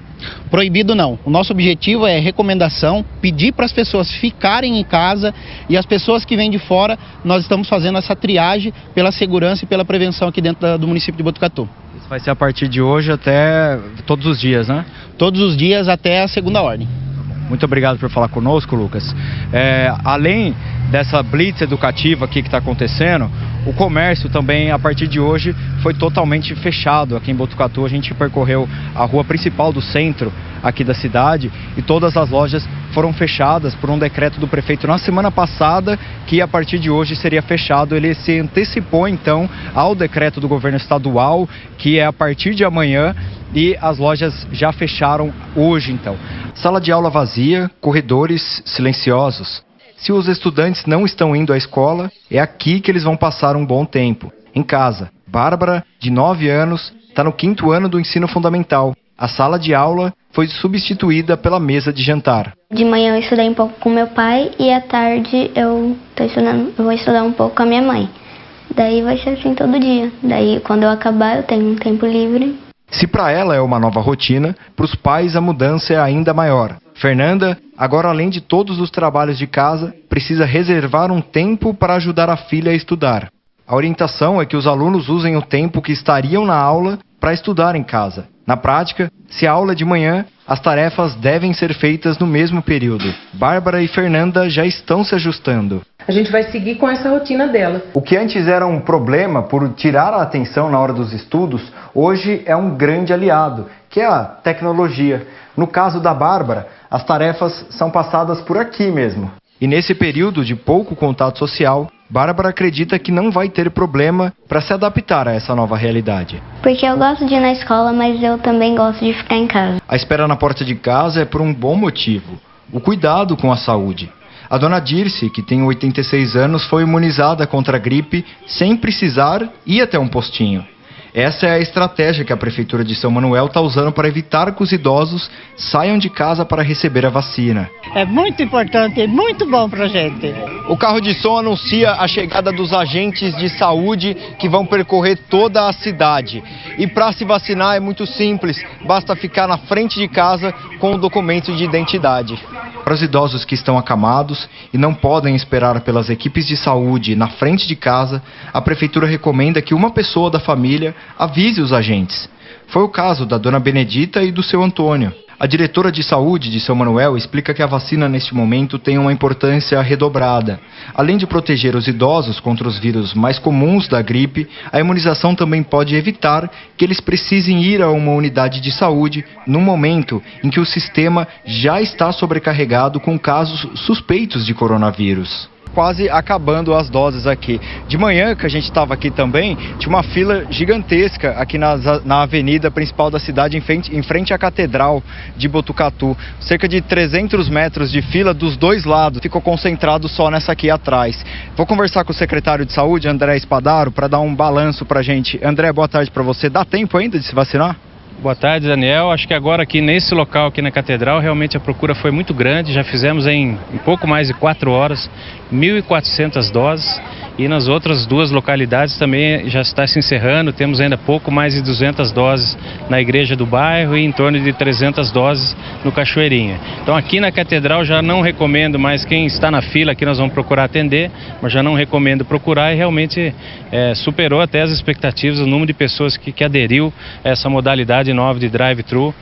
[SPEAKER 25] Proibido não. O nosso objetivo é recomendação, pedir para as pessoas ficarem em casa e as pessoas que vêm de fora, nós estamos fazendo essa triagem pela segurança e pela prevenção aqui dentro do município de Botucatu.
[SPEAKER 5] Isso vai ser a partir de hoje até todos os dias, né?
[SPEAKER 25] Todos os dias até a segunda ordem.
[SPEAKER 5] Muito obrigado por falar conosco, Lucas. Além dessa blitz educativa aqui que está acontecendo, o comércio também, a partir de hoje, foi totalmente fechado. Aqui em Botucatu, a gente percorreu a rua principal do centro aqui da cidade e todas as lojas foram fechadas por um decreto do prefeito na semana passada, que a partir de hoje seria fechado. Ele se antecipou então ao decreto do governo estadual, que é a partir de amanhã, e as lojas já fecharam hoje então. Sala de aula vazia, corredores silenciosos. Se os estudantes não estão indo à escola, é aqui que eles vão passar um bom tempo, em casa. Bárbara, de 9 anos, está no 5º ano do ensino fundamental. A sala de aula foi substituída pela mesa de jantar.
[SPEAKER 21] De manhã eu estudei um pouco com meu pai e à tarde eu vou estudar um pouco com a minha mãe. Daí vai ser assim todo dia. Daí quando eu acabar eu tenho um tempo livre.
[SPEAKER 5] Se para ela é uma nova rotina, para os pais a mudança é ainda maior. Fernanda, agora além de todos os trabalhos de casa, precisa reservar um tempo para ajudar a filha a estudar. A orientação é que os alunos usem o tempo que estariam na aula para estudar em casa. Na prática, se a aula é de manhã, as tarefas devem ser feitas no mesmo período. Bárbara e Fernanda já estão se ajustando.
[SPEAKER 8] A gente vai seguir com essa rotina dela.
[SPEAKER 5] O que antes era um problema por tirar a atenção na hora dos estudos, hoje é um grande aliado, que é a tecnologia. No caso da Bárbara, as tarefas são passadas por aqui mesmo. E nesse período de pouco contato social, Bárbara acredita que não vai ter problema para se adaptar a essa nova realidade.
[SPEAKER 21] Porque eu gosto de ir na escola, mas eu também gosto de ficar em casa.
[SPEAKER 5] A espera na porta de casa é por um bom motivo: o cuidado com a saúde. A dona Dirce, que tem 86 anos, foi imunizada contra a gripe sem precisar ir até um postinho. Essa é a estratégia que a Prefeitura de São Manuel está usando para evitar que os idosos saiam de casa para receber a vacina.
[SPEAKER 9] É muito importante e muito bom para a gente.
[SPEAKER 5] O carro de som anuncia a chegada dos agentes de saúde que vão percorrer toda a cidade. E para se vacinar é muito simples, basta ficar na frente de casa com o documento de identidade. Para os idosos que estão acamados e não podem esperar pelas equipes de saúde na frente de casa, a Prefeitura recomenda que uma pessoa da família avise os agentes. Foi o caso da dona Benedita e do seu Antônio. A diretora de saúde de São Manuel explica que a vacina neste momento tem uma importância redobrada. Além de proteger os idosos contra os vírus mais comuns da gripe, a imunização também pode evitar que eles precisem ir a uma unidade de saúde no momento em que o sistema já está sobrecarregado com casos suspeitos de coronavírus. Quase acabando as doses aqui. De manhã, que a gente estava aqui também, tinha uma fila gigantesca aqui na avenida principal da cidade, em frente à Catedral de Botucatu. Cerca de 300 metros de fila dos dois lados, ficou concentrado só nessa aqui atrás. Vou conversar com o secretário de Saúde, André Espadaro, para dar um balanço para a gente. André, boa tarde para você. Dá tempo ainda de se vacinar?
[SPEAKER 10] Boa tarde, Daniel. Acho que agora aqui nesse local, aqui na Catedral, realmente a procura foi muito grande. Já fizemos em pouco mais de 4 horas, 1.400 doses. E nas outras 2 localidades também já está se encerrando. Temos ainda pouco mais de 200 doses na igreja do bairro e em torno de 300 doses no Cachoeirinha. Então aqui na Catedral já não recomendo mais quem está na fila, aqui nós vamos procurar atender, mas já não recomendo procurar e realmente superou até as expectativas o número de pessoas que aderiu a essa modalidade nova de drive-thru.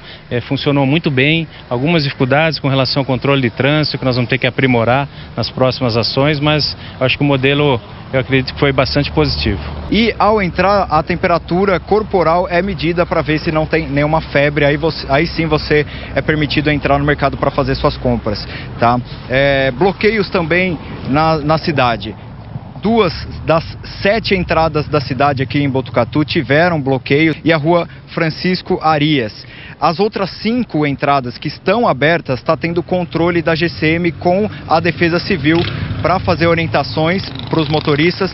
[SPEAKER 10] Funcionou muito bem, algumas dificuldades com relação ao controle de trânsito que nós vamos ter que aprimorar nas próximas ações, mas acho que o modelo, eu acredito que foi bastante positivo.
[SPEAKER 5] E ao entrar, a temperatura corporal é medida para ver se não tem nenhuma febre, aí sim você é permitido entrar no mercado para fazer suas compras, tá? Bloqueios também na cidade. 2 das 7 entradas da cidade aqui em Botucatu tiveram bloqueio e a rua Francisco Arias. As outras 5 entradas que estão abertas está tendo controle da GCM com a Defesa Civil para fazer orientações para os motoristas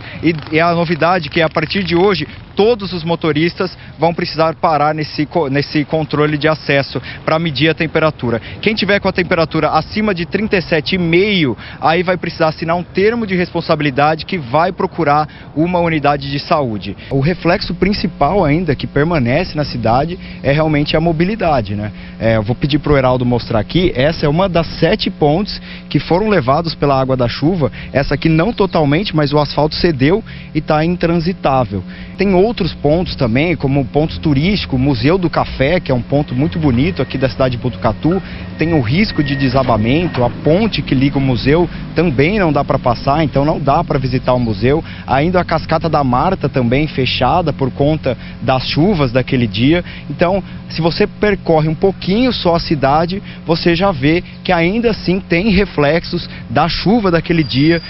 [SPEAKER 5] e a novidade que a partir de hoje todos os motoristas vão precisar parar nesse controle de acesso para medir a temperatura. Quem tiver com a temperatura acima de 37,5, aí vai precisar assinar um termo de responsabilidade que vai procurar uma unidade de saúde. O reflexo principal ainda que permanece na cidade é realmente a mobilidade, né? Eu vou pedir para o Heraldo mostrar aqui. Essa é uma das 7 pontes que foram levados pela água da chuva. Essa aqui não totalmente, mas o asfalto cedeu e está intransitável. Tem outros pontos também, como pontos turísticos, o Museu do Café, que é um ponto muito bonito aqui da cidade de Botucatu, tem o risco de desabamento, a ponte que liga o museu também não dá para passar, então não dá para visitar o museu. Ainda a Cascata da Marta também fechada por conta das chuvas daquele dia. Então, se você percorre um pouquinho só a cidade, você já vê que ainda assim tem reflexos da chuva daquele dia,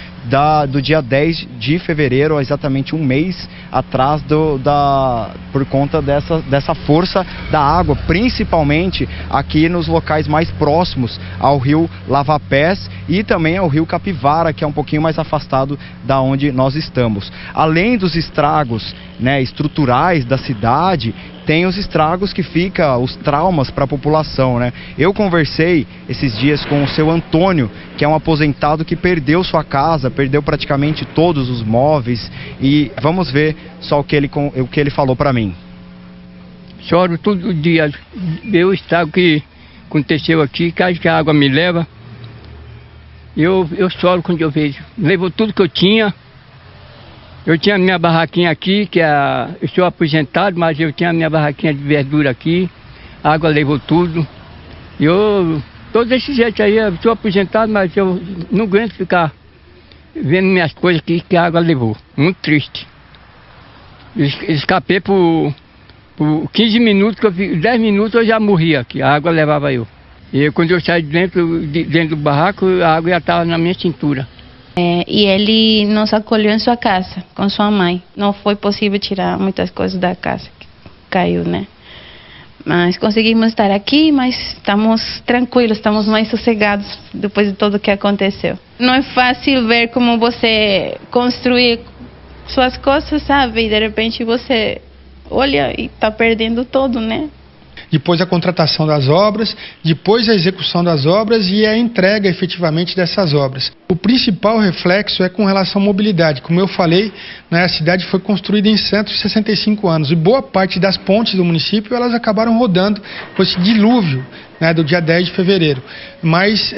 [SPEAKER 5] do dia 10 de fevereiro, exatamente um mês atrás, por conta dessa força da água, principalmente aqui nos locais mais próximos ao rio Lavapés e também ao rio Capivara, que é um pouquinho mais afastado da onde nós estamos. Além dos estragos, né, estruturais da cidade, tem os estragos que fica, os traumas para a população, né? Eu conversei esses dias com o seu Antônio, que é um aposentado que perdeu sua casa, perdeu praticamente todos os móveis, e vamos ver só o que ele falou para mim.
[SPEAKER 1] Choro todo dia, ver o estrago que aconteceu aqui, que a água me leva. Eu choro quando eu vejo. Levou tudo que eu tinha. Eu tinha minha barraquinha aqui, eu sou aposentado, mas eu tinha minha barraquinha de verdura aqui. A água levou tudo. Todo desse jeito aí, eu sou aposentado, mas eu não aguento ficar vendo minhas coisas aqui que a água levou. Muito triste. Escapei por 15 minutos, 10 minutos eu já morria aqui, a água levava eu. E quando eu saí dentro do barraco, a água já estava na minha cintura.
[SPEAKER 11] E ele nos acolheu em sua casa, com sua mãe. Não foi possível tirar muitas coisas da casa que caiu, né? Mas conseguimos estar aqui, mas estamos tranquilos, estamos mais sossegados depois de tudo o que aconteceu. Não é fácil ver como você construir suas coisas, sabe? E de repente você olha e está perdendo tudo, né?
[SPEAKER 12] Depois a contratação das obras, depois a execução das obras e a entrega efetivamente dessas obras. O principal reflexo é com relação à mobilidade. Como eu falei, né, a cidade foi construída em 165 anos e boa parte das pontes do município elas acabaram rodando com esse dilúvio, né, do dia 10 de fevereiro. Mas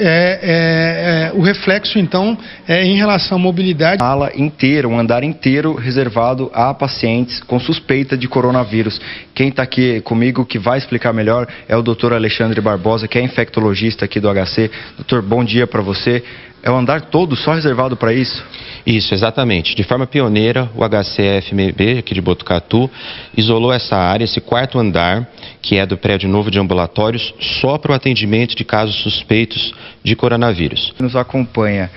[SPEAKER 12] o reflexo, então, é em relação à mobilidade.
[SPEAKER 5] Uma ala inteira, um andar inteiro reservado a pacientes com suspeita de coronavírus. Quem está aqui comigo, que vai explicar melhor, é o Dr. Alexandre Barbosa, que é infectologista aqui do HC. Doutor, bom dia para você. É o andar todo só reservado para isso?
[SPEAKER 6] Isso, exatamente. De forma pioneira, o HCFMB, aqui de Botucatu, isolou essa área, esse quarto andar, que é do prédio novo de ambulatórios, só para o atendimento de casos suspeitos de coronavírus.
[SPEAKER 5] Nos acompanha.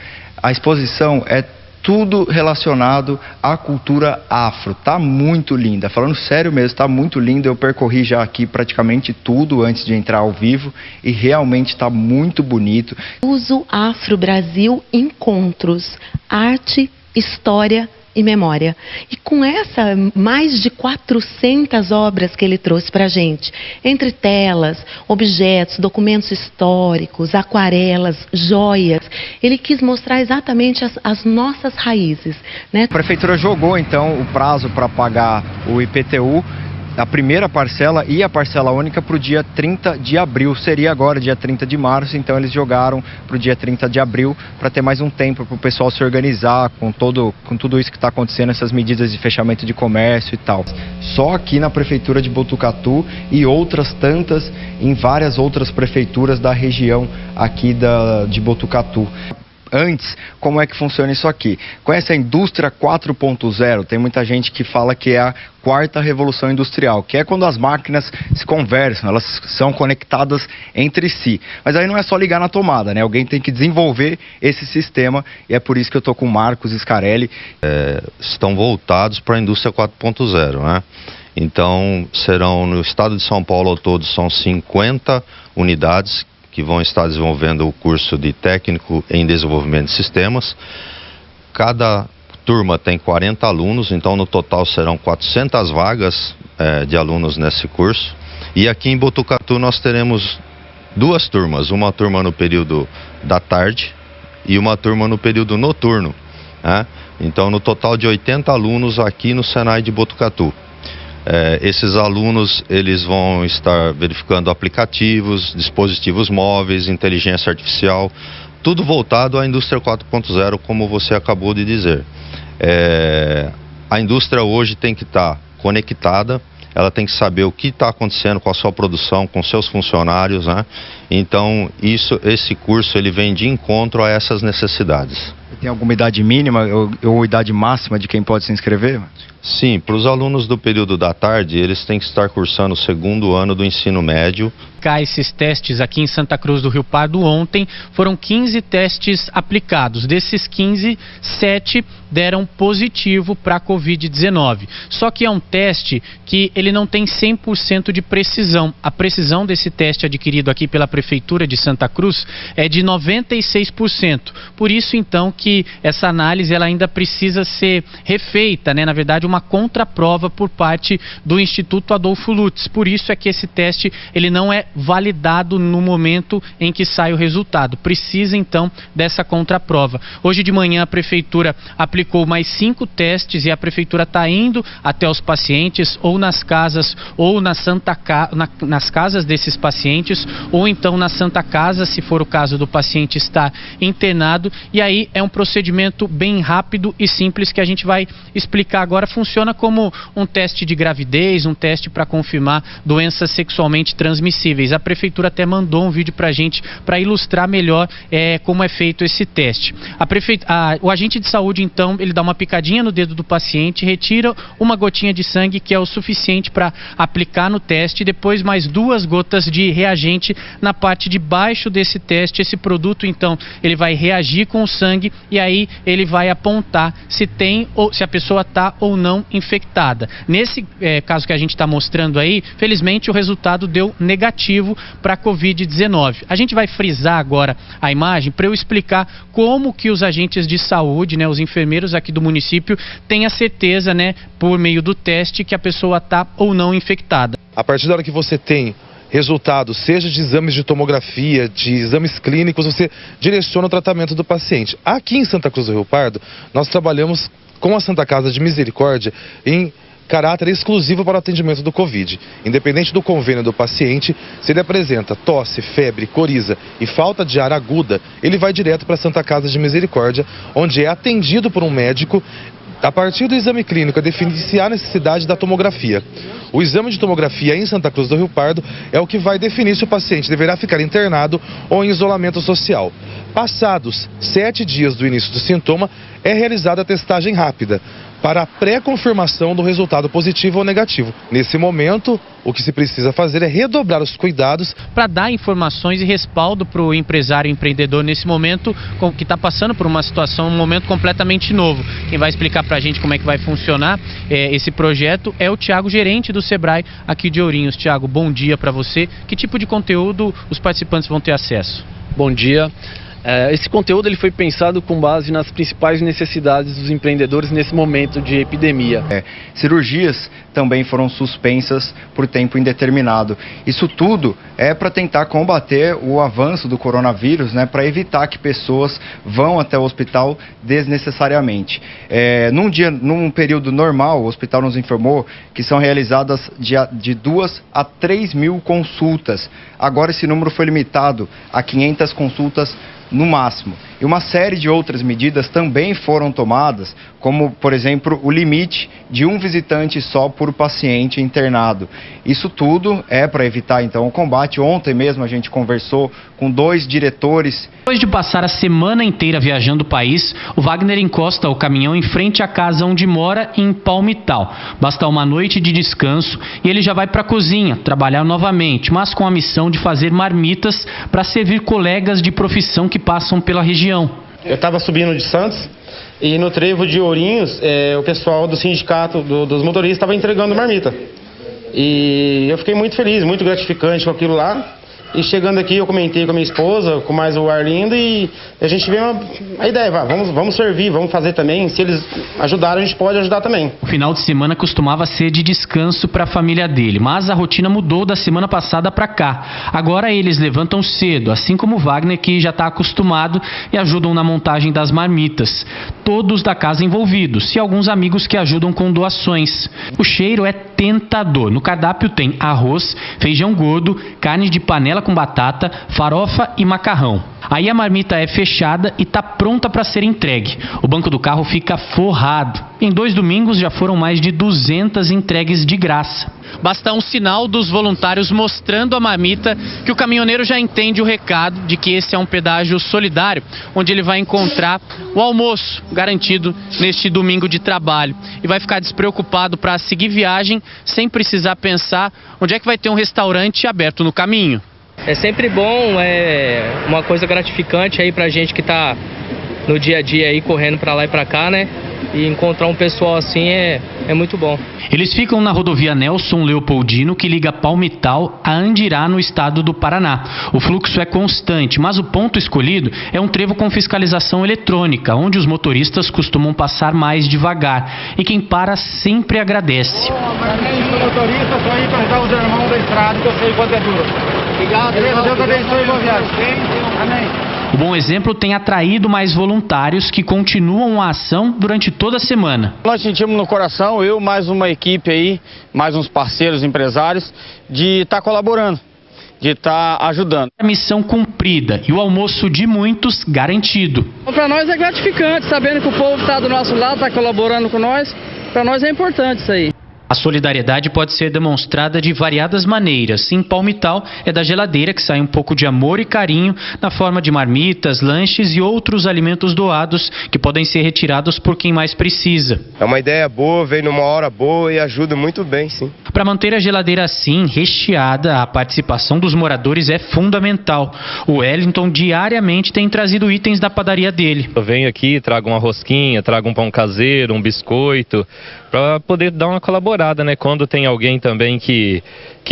[SPEAKER 5] A exposição é tudo relacionado à cultura afro. Tá muito linda. Falando sério mesmo, tá muito linda. Eu percorri já aqui praticamente tudo antes de entrar ao vivo e realmente tá muito bonito.
[SPEAKER 13] Uso Afro Brasil Encontros, arte, história e memória. E com essa, mais de 400 obras que ele trouxe para a gente, entre telas, objetos, documentos históricos, aquarelas, joias, ele quis mostrar exatamente as nossas raízes, né?
[SPEAKER 5] A Prefeitura jogou, então, o prazo para pagar o IPTU, a primeira parcela e a parcela única para o dia 30 de abril. Seria agora dia 30 de março, então eles jogaram para o dia 30 de abril para ter mais um tempo para o pessoal se organizar com tudo isso que está acontecendo, essas medidas de fechamento de comércio e tal. Só aqui na Prefeitura de Botucatu e outras tantas em várias outras prefeituras da região aqui de Botucatu. Antes, como é que funciona isso aqui? Conhece a indústria 4.0? Tem muita gente que fala que é a quarta revolução industrial, que é quando as máquinas se conversam, elas são conectadas entre si. Mas aí não é só ligar na tomada, né? Alguém tem que desenvolver esse sistema e é por isso que eu estou com o Marcos Scarelli.
[SPEAKER 14] Estão voltados para a indústria 4.0, né? Então, serão no estado de São Paulo ao todo, são 50 unidades que vão estar desenvolvendo o curso de técnico em desenvolvimento de sistemas. Cada turma tem 40 alunos, então no total serão 400 vagas de alunos nesse curso. E aqui em Botucatu nós teremos duas turmas, uma turma no período da tarde e uma turma no período noturno, né? Então no total de 80 alunos aqui no Senai de Botucatu. Esses alunos eles vão estar verificando aplicativos, dispositivos móveis, inteligência artificial, tudo voltado à indústria 4.0, como você acabou de dizer. A indústria hoje tem que estar conectada, ela tem que saber o que está acontecendo com a sua produção, com seus funcionários, né? Então, esse curso ele vem de encontro a essas necessidades.
[SPEAKER 5] Tem alguma idade mínima ou idade máxima de quem pode se inscrever?
[SPEAKER 14] Sim, para os alunos do período da tarde, eles têm que estar cursando o 2º ano do ensino médio.
[SPEAKER 2] Esses testes aqui em Santa Cruz do Rio Pardo ontem foram 15 testes aplicados. Desses 15, 7 deram positivo para a Covid-19. Só que é um teste que ele não tem 100% de precisão. A precisão desse teste adquirido aqui pela Prefeitura de Santa Cruz é de 96%. Por isso, então, que essa análise ela ainda precisa ser refeita, né? Na verdade, uma contraprova por parte do Instituto Adolfo Lutz. Por isso é que esse teste ele não é validado no momento em que sai o resultado. Precisa, então, dessa contraprova. Hoje de manhã a Prefeitura aplicou mais 5 testes e a Prefeitura está indo até os pacientes ou nas casas ou nas casas desses pacientes ou então na Santa Casa, se for o caso do paciente estar internado. E aí é um procedimento bem rápido e simples que a gente vai explicar agora. Funciona como um teste de gravidez, um teste para confirmar doenças sexualmente transmissíveis. A Prefeitura até mandou um vídeo para a gente para ilustrar melhor como é feito esse teste. O agente de saúde, então, ele dá uma picadinha no dedo do paciente, retira uma gotinha de sangue que é o suficiente para aplicar no teste, depois mais 2 gotas de reagente na parte de baixo desse teste. Esse produto, então, ele vai reagir com o sangue e aí ele vai apontar se tem ou se a pessoa está ou não infectada. Nesse caso que a gente está mostrando aí, felizmente o resultado deu negativo para a Covid-19. A gente vai frisar agora a imagem para eu explicar como que os agentes de saúde, né, os enfermeiros aqui do município, têm a certeza, né, por meio do teste, que a pessoa está ou não infectada.
[SPEAKER 15] A partir da hora que você tem resultados, seja de exames de tomografia, de exames clínicos, você direciona o tratamento do paciente. Aqui em Santa Cruz do Rio Pardo, nós trabalhamos com a Santa Casa de Misericórdia em caráter exclusivo para o atendimento do Covid. Independente do convênio do paciente, se ele apresenta tosse, febre, coriza e falta de ar aguda, ele vai direto para a Santa Casa de Misericórdia, onde é atendido por um médico. A partir do exame clínico, é definir-se a necessidade da tomografia. O exame de tomografia em Santa Cruz do Rio Pardo é o que vai definir se o paciente deverá ficar internado ou em isolamento social. Passados 7 dias do início do sintoma, é realizada a testagem rápida para a pré-confirmação do resultado positivo ou negativo. Nesse momento, o que se precisa fazer é redobrar os cuidados
[SPEAKER 2] para dar informações e respaldo para o empresário e empreendedor nesse momento que está passando por uma situação, um momento completamente novo. Quem vai explicar para a gente como é que vai funcionar esse projeto é o Tiago, gerente do Sebrae aqui de Ourinhos. Tiago, bom dia para você. Que tipo de conteúdo os participantes vão ter acesso?
[SPEAKER 16] Bom dia. Esse conteúdo ele foi pensado com base nas principais necessidades dos empreendedores nesse momento de epidemia.
[SPEAKER 5] Cirurgias também foram suspensas por tempo indeterminado. Isso tudo é para tentar combater o avanço do coronavírus, né, para evitar que pessoas vão até o hospital desnecessariamente. Num período normal, o hospital nos informou que são realizadas de 2 a 3 mil consultas. Agora esse número foi limitado a 500 consultas no máximo. E uma série de outras medidas também foram tomadas, como, por exemplo, o limite de um visitante só por paciente internado. Isso tudo é para evitar, então, o combate. Ontem mesmo a gente conversou com 2 diretores.
[SPEAKER 2] Depois de passar a semana inteira viajando o país, o Wagner encosta o caminhão em frente à casa onde mora, em Palmital. Basta uma noite de descanso e ele já vai para a cozinha, trabalhar novamente, mas com a missão de fazer marmitas para servir colegas de profissão que passam pela região.
[SPEAKER 17] Eu estava subindo de Santos e no trevo de Ourinhos, o pessoal do sindicato dos motoristas estava entregando marmita. E eu fiquei muito feliz, muito gratificante com aquilo lá. E chegando aqui eu comentei com a minha esposa, com mais o Arlindo, e a gente veio uma ideia, vamos servir, vamos fazer também. Se eles ajudarem, a gente pode ajudar também.
[SPEAKER 2] O final de semana costumava ser de descanso para a família dele, mas a rotina mudou da semana passada para cá. Agora eles levantam cedo, assim como o Wagner, que já está acostumado, e ajudam na montagem das marmitas. Todos da casa envolvidos e alguns amigos que ajudam com doações. O cheiro é tentador. No cardápio tem arroz, feijão gordo, carne de panela com batata, farofa e macarrão. Aí a marmita é fechada e está pronta para ser entregue. O banco do carro fica forrado. Em 2 domingos já foram mais de 200 entregues de graça. Basta um sinal dos voluntários mostrando a marmita que o caminhoneiro já entende o recado de que esse é um pedágio solidário, onde ele vai encontrar o almoço garantido neste domingo de trabalho. E vai ficar despreocupado para seguir viagem sem precisar pensar onde é que vai ter um restaurante aberto no caminho.
[SPEAKER 18] É sempre bom, é uma coisa gratificante aí pra gente que tá no dia a dia aí correndo pra lá e pra cá, né? E encontrar um pessoal assim é muito bom.
[SPEAKER 2] Eles ficam na rodovia Nelson Leopoldino, que liga Palmital a Andirá, no estado do Paraná. O fluxo é constante, mas o ponto escolhido é um trevo com fiscalização eletrônica, onde os motoristas costumam passar mais devagar. E quem para sempre agradece.
[SPEAKER 19] Motorista, só ir para ajudar os irmãos da estrada, que eu sei quanto é duro. Obrigado, Deus abençoe, boa viagem. Amém.
[SPEAKER 2] O Bom Exemplo tem atraído mais voluntários que continuam a ação durante toda a semana.
[SPEAKER 19] Nós sentimos no coração, eu mais uma equipe aí, mais uns parceiros, empresários, de estar colaborando, de estar ajudando.
[SPEAKER 2] A missão cumprida e o almoço de muitos garantido.
[SPEAKER 20] Para nós é gratificante, sabendo que o povo está do nosso lado, está colaborando com nós. Para nós é importante isso aí.
[SPEAKER 2] A solidariedade pode ser demonstrada de variadas maneiras. Em Palmital, é da geladeira que sai um pouco de amor e carinho na forma de marmitas, lanches e outros alimentos doados que podem ser retirados por quem mais precisa.
[SPEAKER 22] É uma ideia boa, veio numa hora boa e ajuda muito bem, sim.
[SPEAKER 2] Para manter a geladeira assim, recheada, a participação dos moradores é fundamental. O Wellington diariamente tem trazido itens da padaria dele.
[SPEAKER 23] Eu venho aqui, trago uma rosquinha, trago um pão caseiro, um biscoito, para poder dar uma colaborada, né? Quando tem alguém também que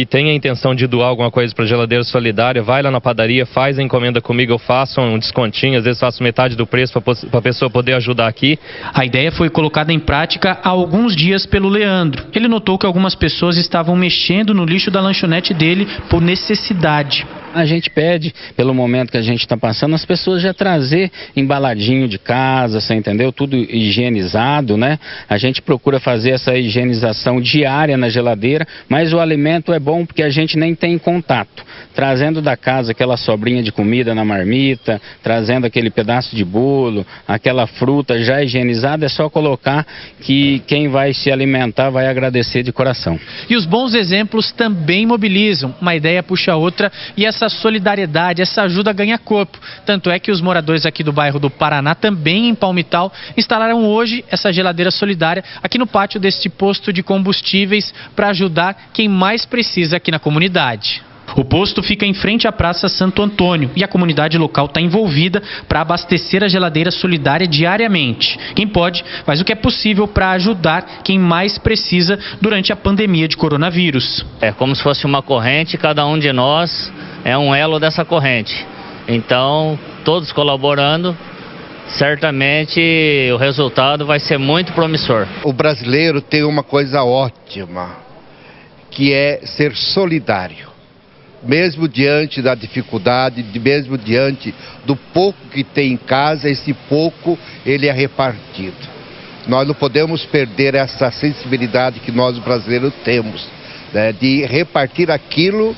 [SPEAKER 23] tem a intenção de doar alguma coisa para a geladeira solidária, vai lá na padaria, faz a encomenda comigo, eu faço um descontinho, às vezes faço metade do preço para a pessoa poder ajudar aqui.
[SPEAKER 2] A ideia foi colocada em prática há alguns dias pelo Leandro. Ele notou que algumas pessoas estavam mexendo no lixo da lanchonete dele por necessidade.
[SPEAKER 26] A gente pede, pelo momento que a gente está passando, as pessoas já trazer embaladinho de casa, você entendeu? Tudo higienizado, né? A gente procura fazer essa higienização diária na geladeira, mas o alimento é bom porque a gente nem tem contato. Trazendo da casa aquela sobrinha de comida na marmita, trazendo aquele pedaço de bolo, aquela fruta já higienizada, é só colocar que quem vai se alimentar vai agradecer de coração.
[SPEAKER 2] E os bons exemplos também mobilizam. Uma ideia puxa a outra e essa solidariedade, essa ajuda ganha corpo. Tanto é que os moradores aqui do bairro do Paraná, também em Palmital, instalaram hoje essa geladeira solidária aqui no pátio deste posto de combustíveis para ajudar quem mais precisa aqui na comunidade. O posto fica em frente à Praça Santo Antônio e a comunidade local está envolvida para abastecer a geladeira solidária diariamente. Quem pode faz o que é possível para ajudar quem mais precisa durante a pandemia de coronavírus.
[SPEAKER 27] É como se fosse uma corrente, cada um de nós é um elo dessa corrente. Então, todos colaborando, certamente o resultado vai ser muito promissor.
[SPEAKER 28] O brasileiro tem uma coisa ótima, que é ser solidário. Mesmo diante da dificuldade, mesmo diante do pouco que tem em casa, esse pouco ele é repartido. Nós não podemos perder essa sensibilidade que nós brasileiros temos, né, de repartir aquilo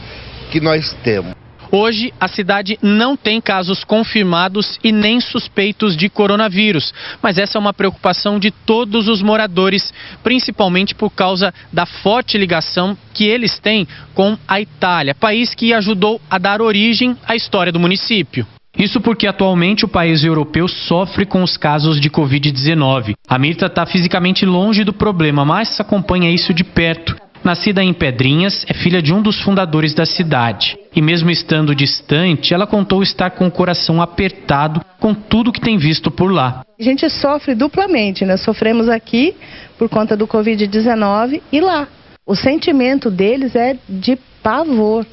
[SPEAKER 28] que nós temos.
[SPEAKER 2] Hoje, a cidade não tem casos confirmados e nem suspeitos de coronavírus, mas essa é uma preocupação de todos os moradores, principalmente por causa da forte ligação que eles têm com a Itália, país que ajudou a dar origem à história do município. Isso porque atualmente o país europeu sofre com os casos de Covid-19. A Mirta está fisicamente longe do problema, mas acompanha isso de perto. Nascida em Pedrinhas, é filha de um dos fundadores da cidade. E mesmo estando distante, ela contou estar com o coração apertado com tudo que tem visto por lá.
[SPEAKER 29] A gente sofre duplamente, nós sofremos aqui por conta do Covid-19 e lá. O sentimento deles é de pavor,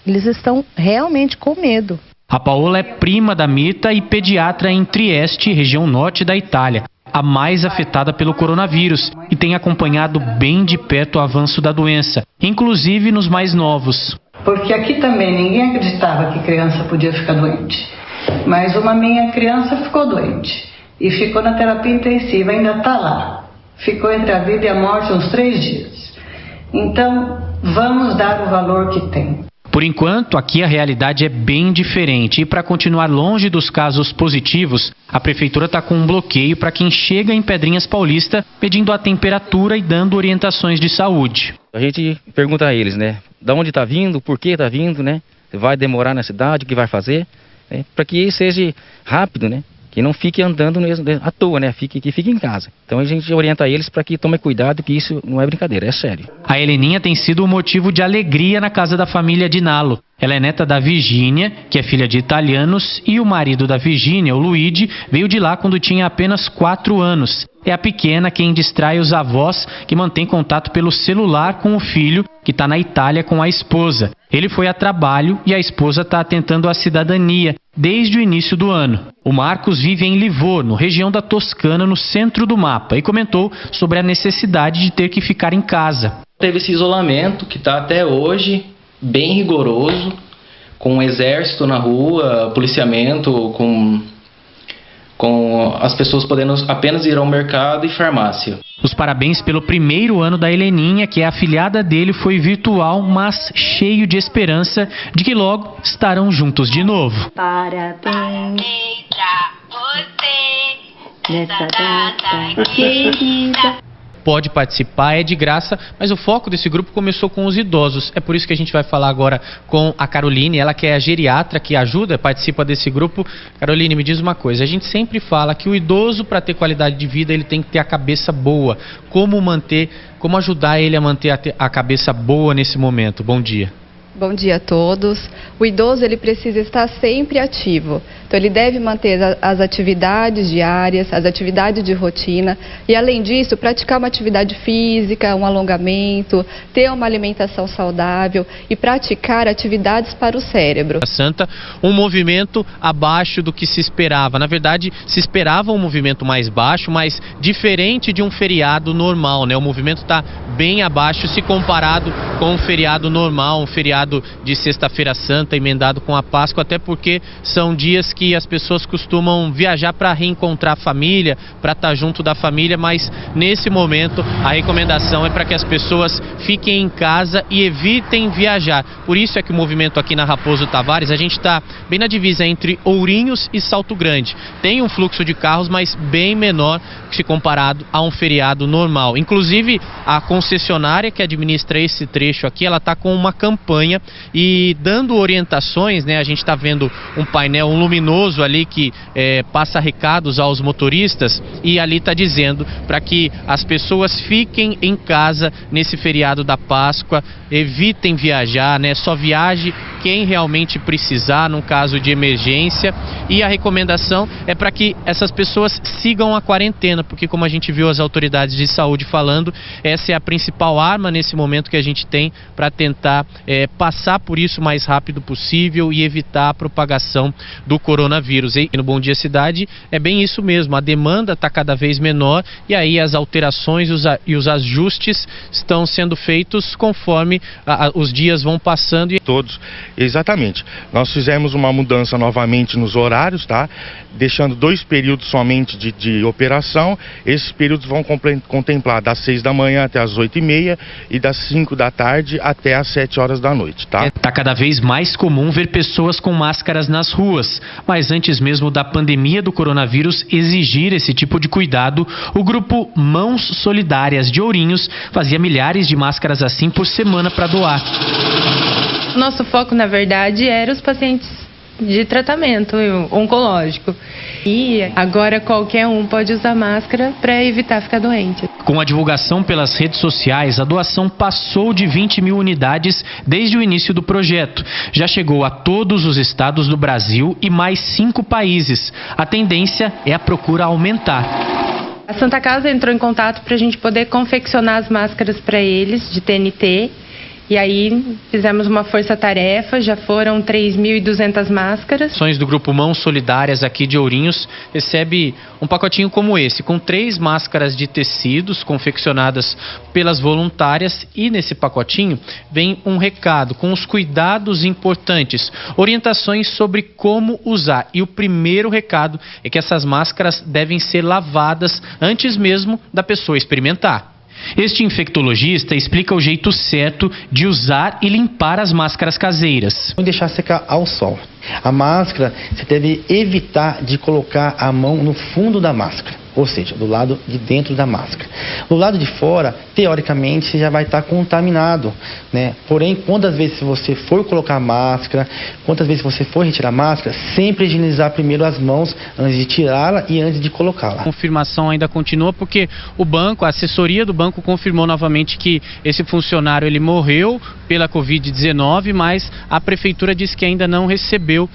[SPEAKER 29] eles estão realmente com medo.
[SPEAKER 2] A Paola é prima da Mirta e pediatra em Trieste, região norte da Itália, a mais afetada pelo coronavírus, e tem acompanhado bem de perto o avanço da doença, inclusive nos mais novos.
[SPEAKER 30] Porque aqui também ninguém acreditava que criança podia ficar doente, mas uma minha criança ficou doente e ficou na terapia intensiva, ainda está lá, ficou entre a vida e a morte uns 3 dias. Então, vamos dar o valor que tem.
[SPEAKER 2] Por enquanto, aqui a realidade é bem diferente e para continuar longe dos casos positivos, a Prefeitura está com um bloqueio para quem chega em Pedrinhas Paulista pedindo a temperatura e dando orientações de saúde.
[SPEAKER 1] A gente pergunta a eles, né, da onde está vindo, por que está vindo, né, vai demorar na cidade, o que vai fazer, né, para que seja rápido, né, que não fique andando mesmo à toa, né? Que fique em casa. Então a gente orienta eles para que tomem cuidado, que isso não é brincadeira, é sério.
[SPEAKER 2] A Heleninha tem sido um motivo de alegria na casa da família de Nalo. Ela é neta da Virgínia, que é filha de italianos, e o marido da Virgínia, o Luigi, veio de lá quando tinha apenas 4 anos. É a pequena quem distrai os avós, que mantém contato pelo celular com o filho, que está na Itália com a esposa. Ele foi a trabalho e a esposa está tentando a cidadania desde o início do ano. O Marcos vive em Livorno, região da Toscana, no centro do mapa, e comentou sobre a necessidade de ter que ficar em casa.
[SPEAKER 3] Teve esse isolamento que está até hoje bem rigoroso, com o exército na rua, policiamento, com as pessoas podendo apenas ir ao mercado e farmácia.
[SPEAKER 2] Os parabéns pelo primeiro ano da Heleninha, que é afilhada dele, foi virtual, mas cheio de esperança de que logo estarão juntos de novo.
[SPEAKER 4] Parabéns pra você nessa data querida.
[SPEAKER 2] Pode participar, é de graça, mas o foco desse grupo começou com os idosos. É por isso que a gente vai falar agora com a Caroline, ela que é a geriatra que ajuda, participa desse grupo. Caroline, me diz uma coisa, a gente sempre fala que o idoso, para ter qualidade de vida, ele tem que ter a cabeça boa. Como ajudar ele a manter a cabeça boa nesse momento? Bom dia.
[SPEAKER 7] Bom dia a todos. O idoso ele precisa estar sempre ativo. Então ele deve manter as atividades diárias, as atividades de rotina e além disso praticar uma atividade física, um alongamento, ter uma alimentação saudável e praticar atividades para o cérebro.
[SPEAKER 2] Santa, um movimento abaixo do que se esperava. Na verdade, se esperava um movimento mais baixo, mas diferente de um feriado normal, né? O movimento está bem abaixo se comparado com um feriado normal, um feriado de Sexta-feira Santa emendado com a Páscoa, até porque são dias que as pessoas costumam viajar para reencontrar a família, para estar junto da família, mas nesse momento a recomendação é para que as pessoas fiquem em casa e evitem viajar. Por isso é que o movimento aqui na Raposo Tavares, a gente está bem na divisa entre Ourinhos e Salto Grande. Tem um fluxo de carros, mas bem menor se comparado a um feriado normal. Inclusive, a concessionária que administra esse trecho aqui, ela está com uma campanha e dando orientações, né? A gente está vendo um painel luminoso ali que passa recados aos motoristas e ali está dizendo para que as pessoas fiquem em casa nesse feriado da Páscoa, evitem viajar, né? Só viaje quem realmente precisar, num caso de emergência, e a recomendação é para que essas pessoas sigam a quarentena, porque como a gente viu as autoridades de saúde falando, essa é a principal arma nesse momento que a gente tem para tentar passar por isso o mais rápido possível e evitar a propagação do coronavírus. E no Bom Dia Cidade é bem isso mesmo, a demanda está cada vez menor e aí as alterações e os ajustes estão sendo feitos conforme os dias vão passando.
[SPEAKER 8] Todos, exatamente. Nós fizemos uma mudança novamente nos horários, tá? Deixando 2 períodos somente de operação. Esses períodos vão contemplar das 6 da manhã até as 8h30 e das 5 da tarde até as 7 horas da noite, tá?
[SPEAKER 2] Está cada vez mais comum ver pessoas com máscaras nas ruas, mas antes mesmo da pandemia do coronavírus exigir esse tipo de cuidado, o grupo Mãos Solidárias de Ourinhos fazia milhares de máscaras assim por semana para doar.
[SPEAKER 11] Nosso foco, na verdade, era os pacientes de tratamento oncológico. E agora qualquer um pode usar máscara para evitar ficar doente.
[SPEAKER 2] Com a divulgação pelas redes sociais, a doação passou de 20 mil unidades desde o início do projeto. Já chegou a todos os estados do Brasil e mais 5 países. A tendência é a procura aumentar.
[SPEAKER 11] A Santa Casa entrou em contato para a gente poder confeccionar as máscaras para eles de TNT. E aí fizemos uma força-tarefa, já foram 3.200 máscaras.
[SPEAKER 2] Ações do grupo Mãos Solidárias aqui de Ourinhos recebe um pacotinho como esse, com 3 máscaras de tecidos confeccionadas pelas voluntárias e nesse pacotinho vem um recado com os cuidados importantes, orientações sobre como usar. E o primeiro recado é que essas máscaras devem ser lavadas antes mesmo da pessoa experimentar. Este infectologista explica o jeito certo de usar e limpar as máscaras caseiras.
[SPEAKER 6] Não deixar secar ao sol. A máscara, você deve evitar de colocar a mão no fundo da máscara, ou seja, do lado de dentro da máscara. Do lado de fora, teoricamente, você já vai estar contaminado, né? Porém, quantas vezes você for colocar a máscara, quantas vezes você for retirar a máscara, sempre higienizar primeiro as mãos antes de tirá-la e antes de colocá-la.
[SPEAKER 2] A confirmação ainda continua porque o banco, a assessoria do banco confirmou novamente que esse funcionário ele morreu pela Covid-19, mas a prefeitura disse que ainda não recebeu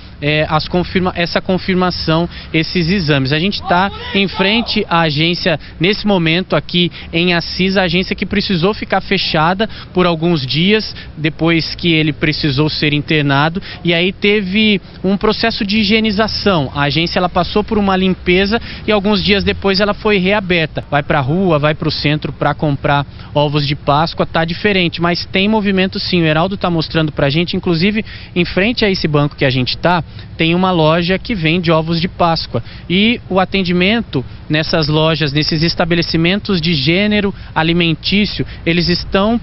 [SPEAKER 2] essa confirmação, esses exames. A gente está em frente à agência, nesse momento aqui em Assis, a agência que precisou ficar fechada por alguns dias, depois que ele precisou ser internado, e aí teve um processo de higienização. A agência ela passou por uma limpeza e alguns dias depois ela foi reaberta. Vai para a rua, vai para o centro para comprar ovos de Páscoa, tá diferente, mas tem movimento sim. O Heraldo está mostrando para a gente, inclusive em frente a esse banco que a gente está, tem uma loja que vende ovos de Páscoa. E o atendimento nessas lojas, nesses estabelecimentos de gênero alimentício, eles estão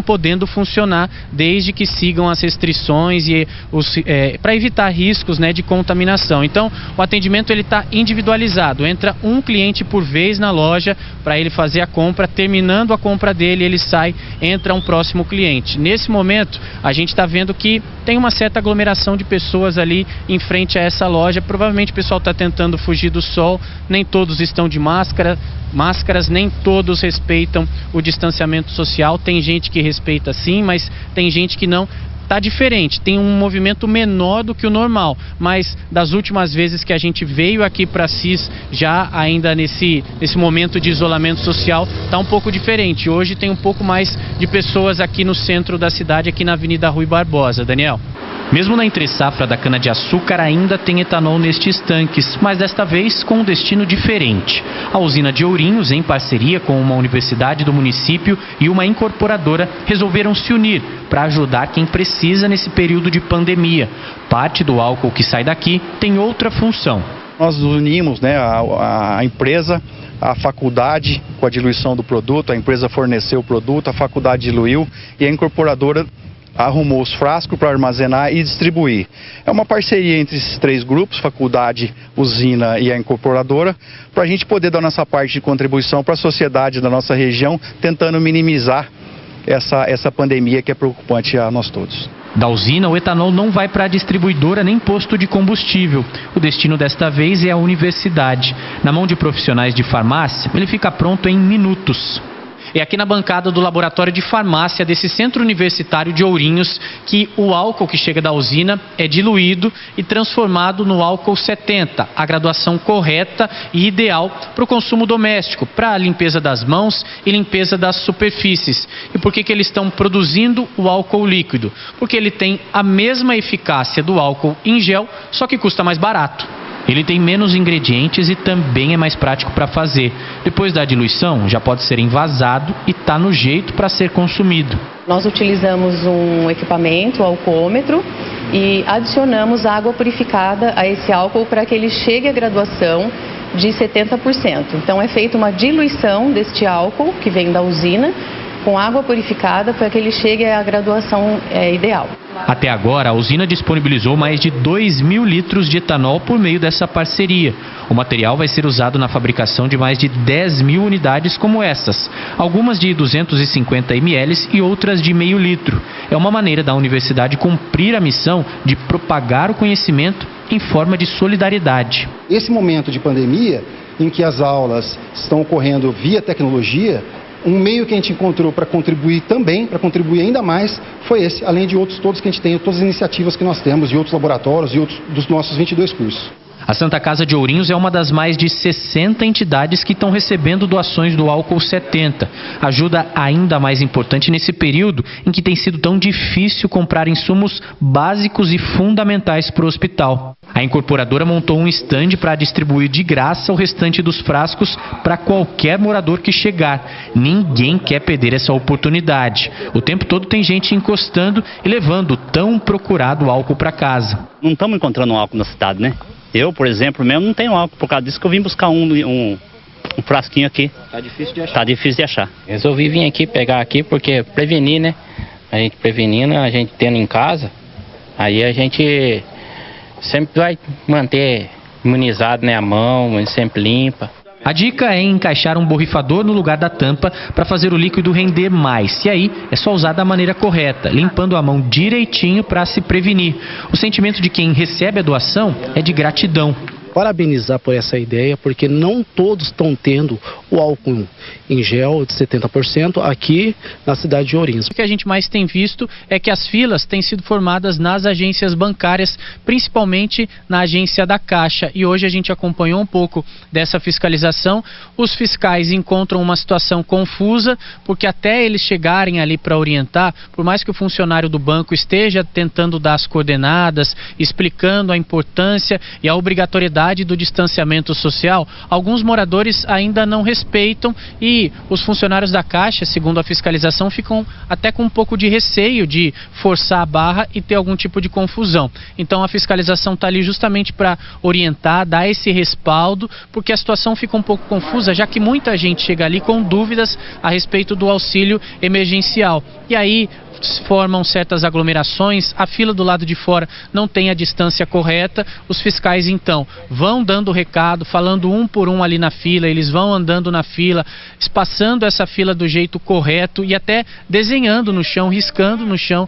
[SPEAKER 2] podendo funcionar desde que sigam as restrições e para evitar riscos, né, de contaminação. Então, o atendimento ele está individualizado. Entra um cliente por vez na loja para ele fazer a compra. Terminando a compra dele, ele sai, entra um próximo cliente. Nesse momento, a gente está vendo que tem uma certa aglomeração de pessoas ali em frente a essa loja. Provavelmente o pessoal está tentando fugir do sol. Nem todos estão de máscaras, nem todos respeitam o distanciamento social. Tem gente que respeita sim, mas tem gente que não. Tá diferente, tem um movimento menor do que o normal, mas das últimas vezes que a gente veio aqui para Assis, já ainda nesse momento de isolamento social, tá um pouco diferente. Hoje tem um pouco mais de pessoas aqui no centro da cidade, aqui na Avenida Rui Barbosa. Daniel? Mesmo na entre-safra da cana-de-açúcar, ainda tem etanol nestes tanques, mas desta vez com um destino diferente. A usina de Ourinhos, em parceria com uma universidade do município e uma incorporadora, resolveram se unir para ajudar quem precisa nesse período de pandemia. Parte do álcool que sai daqui tem outra função.
[SPEAKER 9] Nós unimos, né, a empresa, a faculdade com a diluição do produto, a empresa forneceu o produto, a faculdade diluiu e a incorporadora arrumou os frascos para armazenar e distribuir. É uma parceria entre esses três grupos, faculdade, usina e a incorporadora, para a gente poder dar nossa parte de contribuição para a sociedade da nossa região, tentando minimizar essa pandemia que é preocupante a nós todos.
[SPEAKER 2] Da usina, o etanol não vai para a distribuidora nem posto de combustível. O destino desta vez é a universidade. Na mão de profissionais de farmácia, ele fica pronto em minutos. É aqui na bancada do laboratório de farmácia desse centro universitário de Ourinhos que o álcool que chega da usina é diluído e transformado no álcool 70, a graduação correta e ideal para o consumo doméstico, para a limpeza das mãos e limpeza das superfícies. E por que eles estão produzindo o álcool líquido? Porque ele tem a mesma eficácia do álcool em gel, só que custa mais barato. Ele tem menos ingredientes e também é mais prático para fazer. Depois da diluição, já pode ser envasado e está no jeito para ser consumido.
[SPEAKER 10] Nós utilizamos um equipamento, o alcoômetro, e adicionamos água purificada a esse álcool para que ele chegue à graduação de 70%. Então é feita uma diluição deste álcool, que vem da usina, com água purificada para que ele chegue à graduação ideal.
[SPEAKER 2] Até agora, a usina disponibilizou mais de 2.000 litros de etanol por meio dessa parceria. O material vai ser usado na fabricação de mais de 10.000 unidades como essas, algumas de 250 ml e outras de meio litro. É uma maneira da universidade cumprir a missão de propagar o conhecimento em forma de solidariedade.
[SPEAKER 12] Esse momento de pandemia, em que as aulas estão ocorrendo via tecnologia, um meio que a gente encontrou para contribuir também, para contribuir ainda mais, foi esse, além de outros todos que a gente tem, todas as iniciativas que nós temos, e outros laboratórios, e outros dos nossos 22 cursos.
[SPEAKER 2] A Santa Casa de Ourinhos é uma das mais de 60 entidades que estão recebendo doações do álcool 70. Ajuda ainda mais importante nesse período em que tem sido tão difícil comprar insumos básicos e fundamentais para o hospital. A incorporadora montou um estande para distribuir de graça o restante dos frascos para qualquer morador que chegar. Ninguém quer perder essa oportunidade. O tempo todo tem gente encostando e levando o tão procurado álcool para casa.
[SPEAKER 13] Não estamos encontrando álcool na cidade, né? Eu, por exemplo, mesmo não tenho álcool, por causa disso que eu vim buscar um
[SPEAKER 5] um frasquinho aqui.
[SPEAKER 26] Tá difícil de achar.
[SPEAKER 5] Tá difícil de achar.
[SPEAKER 26] Resolvi vir aqui pegar aqui porque prevenir, né? A gente prevenindo, a gente tendo em casa, aí a gente sempre vai manter imunizado, né, a mão, sempre limpa.
[SPEAKER 13] A dica é encaixar um borrifador no lugar da tampa para fazer o líquido render mais. E aí é só usar da maneira correta, limpando a mão direitinho para se prevenir. O sentimento de quem recebe a doação é de gratidão.
[SPEAKER 14] Parabenizar por essa ideia, porque não todos estão tendo o álcool em gel de 70% aqui na cidade de Ourinhos.
[SPEAKER 2] O que a gente mais tem visto é que as filas têm sido formadas nas agências bancárias, principalmente na agência da Caixa. E hoje a gente acompanhou um pouco dessa fiscalização. Os fiscais encontram uma situação confusa, porque até eles chegarem ali para orientar, por mais que o funcionário do banco esteja tentando dar as coordenadas, explicando a importância e a obrigatoriedade do distanciamento social, alguns moradores ainda não respeitam e os funcionários da Caixa, segundo a fiscalização, ficam até com um pouco de receio de forçar a barra e ter algum tipo de confusão. Então a fiscalização está ali justamente para orientar, dar esse respaldo, porque a situação fica um pouco confusa, já que muita gente chega ali com dúvidas a respeito do auxílio emergencial. E aí formam certas aglomerações, a fila do lado de fora não tem a distância correta, os fiscais então vão dando recado, falando um por um ali na fila, eles vão andando na fila, espaçando essa fila do jeito correto e até desenhando no chão, riscando no chão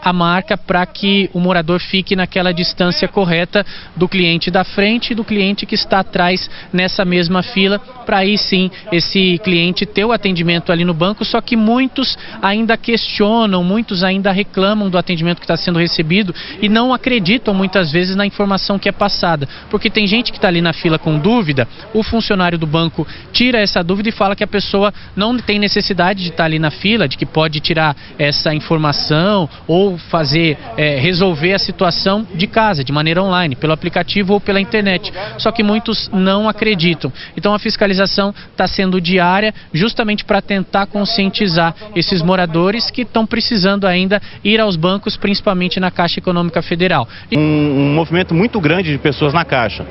[SPEAKER 2] a marca para que o morador fique naquela distância correta do cliente da frente e do cliente que está atrás nessa mesma fila, para aí sim esse cliente ter o atendimento ali no banco, só que muitos ainda questionam, muitos ainda reclamam do atendimento que está sendo recebido e não acreditam muitas vezes na informação que é passada, porque tem gente que está ali na fila com dúvida, o funcionário do banco tira essa dúvida e fala que a pessoa não tem necessidade de estar ali na fila, de que pode tirar essa informação ou fazer, resolver a situação de casa, de maneira online, pelo aplicativo ou pela internet, só que muitos não acreditam. Então a fiscalização está sendo diária justamente para tentar conscientizar esses moradores que estão precisando ainda ir aos bancos, principalmente na Caixa Econômica Federal.
[SPEAKER 15] Um movimento muito grande de pessoas na Caixa.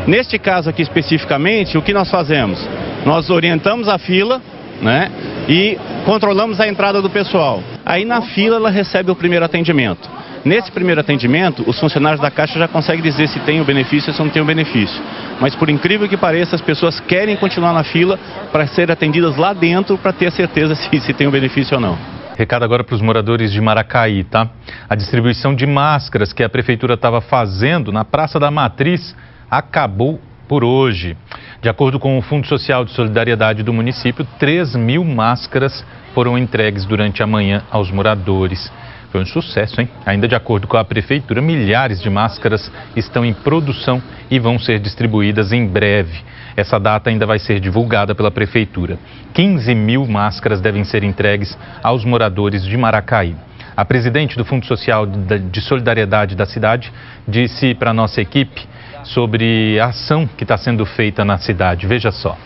[SPEAKER 15] Neste caso aqui especificamente, o que nós fazemos? Nós orientamos a fila, né, e controlamos a entrada do pessoal. Aí na fila ela recebe o primeiro atendimento. Nesse primeiro atendimento, os funcionários da Caixa já conseguem dizer se tem o benefício ou se não tem o benefício. Mas por incrível que pareça, as pessoas querem continuar na fila para serem atendidas lá dentro para ter a certeza se tem o benefício ou não.
[SPEAKER 16] Recado agora para os moradores de Maracaí, tá? A distribuição de máscaras que a prefeitura estava fazendo na Praça da Matriz acabou por hoje. De acordo com o Fundo Social de Solidariedade do município, 3.000 máscaras foram entregues durante a manhã aos moradores. Foi um sucesso, hein? Ainda de acordo com a prefeitura, milhares de máscaras estão em produção e vão ser distribuídas em breve. Essa data ainda vai ser divulgada pela prefeitura. 15.000 máscaras devem ser entregues aos moradores de Maracaí. A presidente do Fundo Social de Solidariedade da cidade disse para a nossa equipe sobre a ação que está sendo feita na cidade. Veja só.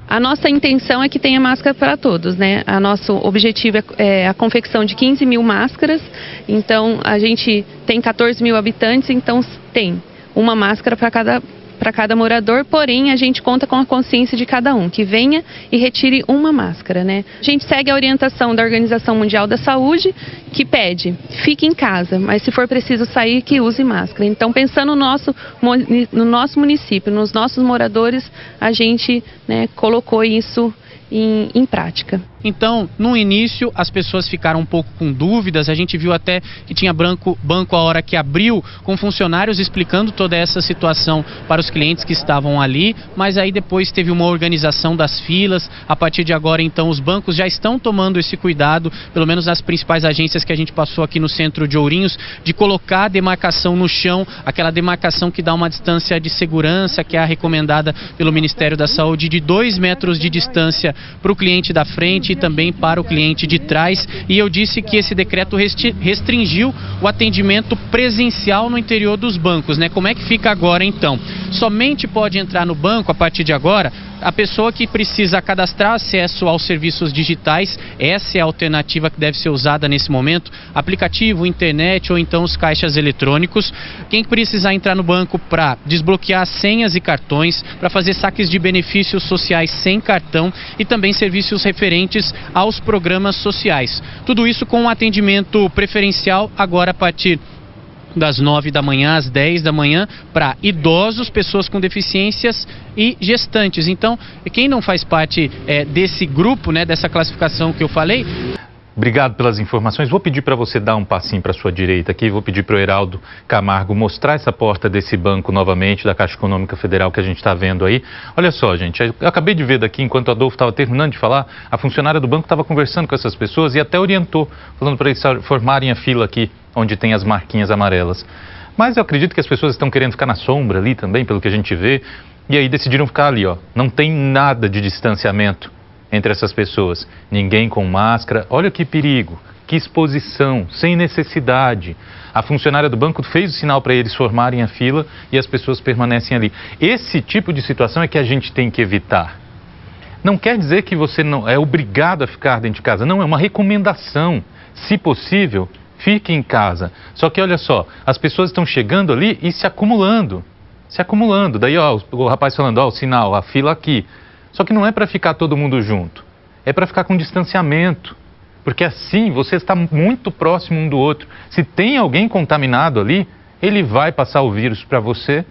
[SPEAKER 17] A nossa intenção é que tenha máscara para todos, né? O nosso objetivo é a confecção de 15.000 máscaras. Então, a gente tem 14.000 habitantes, então tem uma máscara para cada morador, porém a gente conta com a consciência de cada um, que venha e retire uma máscara, né? A gente segue a orientação da Organização Mundial da Saúde, que pede, fique em casa, mas se for preciso sair, que use máscara. Então, pensando no nosso município, nos nossos moradores, a gente, né, colocou isso em prática.
[SPEAKER 2] Então, no início, as pessoas ficaram um pouco com dúvidas, a gente viu até que tinha banco a hora que abriu, com funcionários explicando toda essa situação para os clientes que estavam ali, mas aí depois teve uma organização das filas. A partir de agora, então, os bancos já estão tomando esse cuidado, pelo menos nas principais agências que a gente passou aqui no centro de Ourinhos, de colocar a demarcação no chão, aquela demarcação que dá uma distância de segurança, que é a recomendada pelo Ministério da Saúde, de 2 metros de distância para o cliente da frente frente e também para o cliente de trás. E eu disse que esse decreto restringiu o atendimento presencial no interior dos bancos, né? Como é que fica agora então? Somente pode entrar no banco a partir de agora a pessoa que precisa cadastrar acesso aos serviços digitais. Essa é a alternativa que deve ser usada nesse momento: aplicativo, internet ou então os caixas eletrônicos. Quem precisar entrar no banco para desbloquear senhas e cartões, para fazer saques de benefícios sociais sem cartão e também serviços referentes aos programas sociais. Tudo isso com um atendimento preferencial agora a partir das 9 da manhã às 10 da manhã para idosos, pessoas com deficiências e gestantes. Então, quem não faz parte desse grupo, né, dessa classificação que eu falei...
[SPEAKER 16] Obrigado pelas informações. Vou pedir para você dar um passinho para a sua direita aqui. Vou pedir para o Heraldo Camargo mostrar essa porta desse banco novamente, da Caixa Econômica Federal que a gente está vendo aí. Olha só, gente, eu acabei de ver daqui, enquanto o Adolfo estava terminando de falar, a funcionária do banco estava conversando com essas pessoas e até orientou, falando para eles formarem a fila aqui, onde tem as marquinhas amarelas. Mas eu acredito que as pessoas estão querendo ficar na sombra ali também, pelo que a gente vê, e aí decidiram ficar ali, ó. Não tem nada de distanciamento entre essas pessoas, ninguém com máscara. Olha que perigo, que exposição, sem necessidade. A funcionária do banco fez o sinal para eles formarem a fila e as pessoas permanecem ali. Esse tipo de situação é que a gente tem que evitar. Não quer dizer que você não é obrigado a ficar dentro de casa, não, é uma recomendação. Se possível, fique em casa. Só que olha só, as pessoas estão chegando ali e se acumulando. Daí ó, o rapaz falando, ó, o sinal, a fila aqui. Só que não é para ficar todo mundo junto, é para ficar com distanciamento, porque assim você está muito próximo um do outro. Se tem alguém contaminado ali, ele vai passar o vírus para você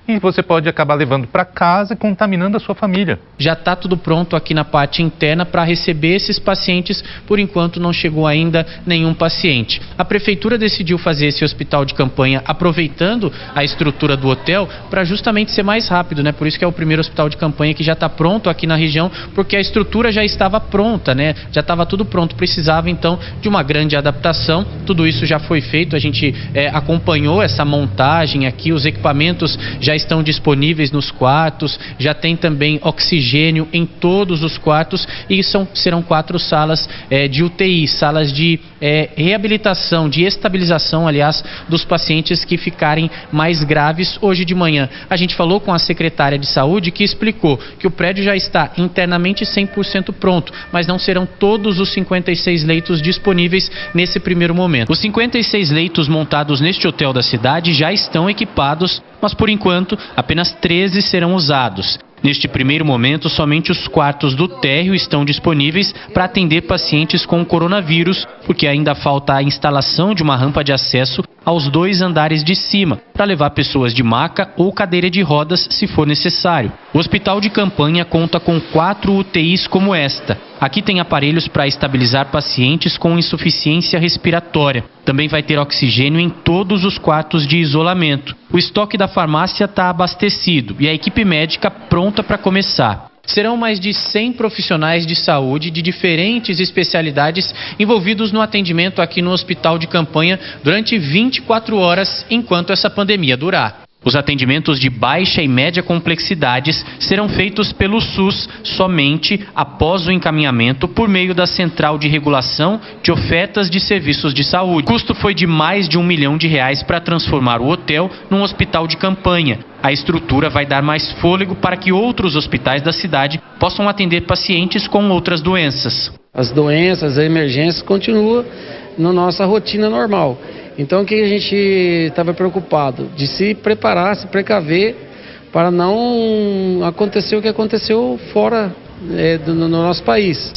[SPEAKER 16] e você pode acabar levando para casa e contaminando a sua família.
[SPEAKER 2] Já está tudo pronto aqui na parte interna para receber esses pacientes. Por enquanto não chegou ainda nenhum paciente. A prefeitura decidiu fazer esse hospital de campanha aproveitando a estrutura do hotel para justamente ser mais rápido, né? Por isso que é o primeiro hospital de campanha que já está pronto aqui na região, porque a estrutura já estava pronta, né? Já estava tudo pronto, precisava então de uma grande adaptação. Tudo isso já foi feito, a gente acompanhou essa montagem aqui, os equipamentos já estão disponíveis nos quartos, já tem também oxigênio em todos os quartos e serão 4 salas de UTI, salas de reabilitação, de estabilização, aliás, dos pacientes que ficarem mais graves. Hoje de manhã a gente falou com a secretária de saúde, que explicou que o prédio já está internamente 100% pronto, mas não serão todos os 56 leitos disponíveis nesse primeiro momento. Os 56 leitos montados neste hotel da cidade já estão equipados, mas por enquanto apenas 13 serão usados. Neste primeiro momento, somente os quartos do térreo estão disponíveis para atender pacientes com coronavírus, porque ainda falta a instalação de uma rampa de acesso aos 2 andares de cima, para levar pessoas de maca ou cadeira de rodas se for necessário. O hospital de campanha conta com 4 UTIs como esta. Aqui tem aparelhos para estabilizar pacientes com insuficiência respiratória. Também vai ter oxigênio em todos os quartos de isolamento. O estoque da farmácia está abastecido e a equipe médica pronta para começar. Serão mais de 100 profissionais de saúde de diferentes especialidades envolvidos no atendimento aqui no hospital de campanha durante 24 horas enquanto essa pandemia durar. Os atendimentos de baixa e média complexidades serão feitos pelo SUS somente após o encaminhamento por meio da Central de Regulação de Ofertas de Serviços de Saúde. O custo foi de mais de R$1 milhão para transformar o hotel num hospital de campanha. A estrutura vai dar mais fôlego para que outros hospitais da cidade possam atender pacientes com outras doenças.
[SPEAKER 14] As doenças, as emergências continuam na nossa rotina normal. Então, o que a gente estava preocupado? De se preparar, se precaver para não acontecer o que aconteceu fora no nosso país.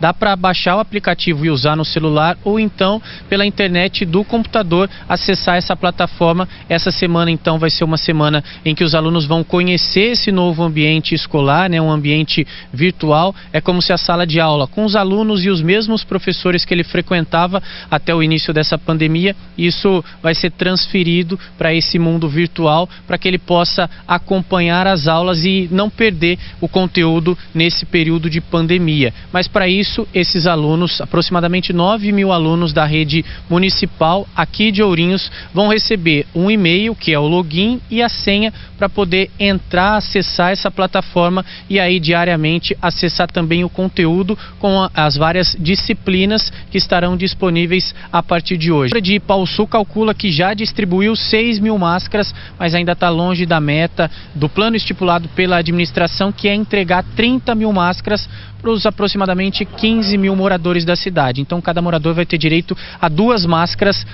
[SPEAKER 2] Dá para baixar o aplicativo e usar no celular ou então pela internet do computador acessar essa plataforma. Essa semana então vai ser uma semana em que os alunos vão conhecer esse novo ambiente escolar, né, um ambiente virtual. É como se a sala de aula com os alunos e os mesmos professores que ele frequentava até o início dessa pandemia, isso vai ser transferido para esse mundo virtual para que ele possa acompanhar as aulas e não perder o conteúdo nesse nesse período de pandemia. Mas para isso, esses alunos, aproximadamente 9.000 alunos da rede municipal aqui de Ourinhos, vão receber um e-mail, que é o login e a senha, para poder entrar, acessar essa plataforma e aí diariamente acessar também o conteúdo com as várias disciplinas que estarão disponíveis a partir de hoje. A de Ipauçu calcula que já distribuiu 6.000 máscaras, mas ainda está longe da meta do plano estipulado pela administração, que é entregar 30.000 máscaras para os aproximadamente 15.000 moradores da cidade. Então cada morador vai ter direito a 2 máscaras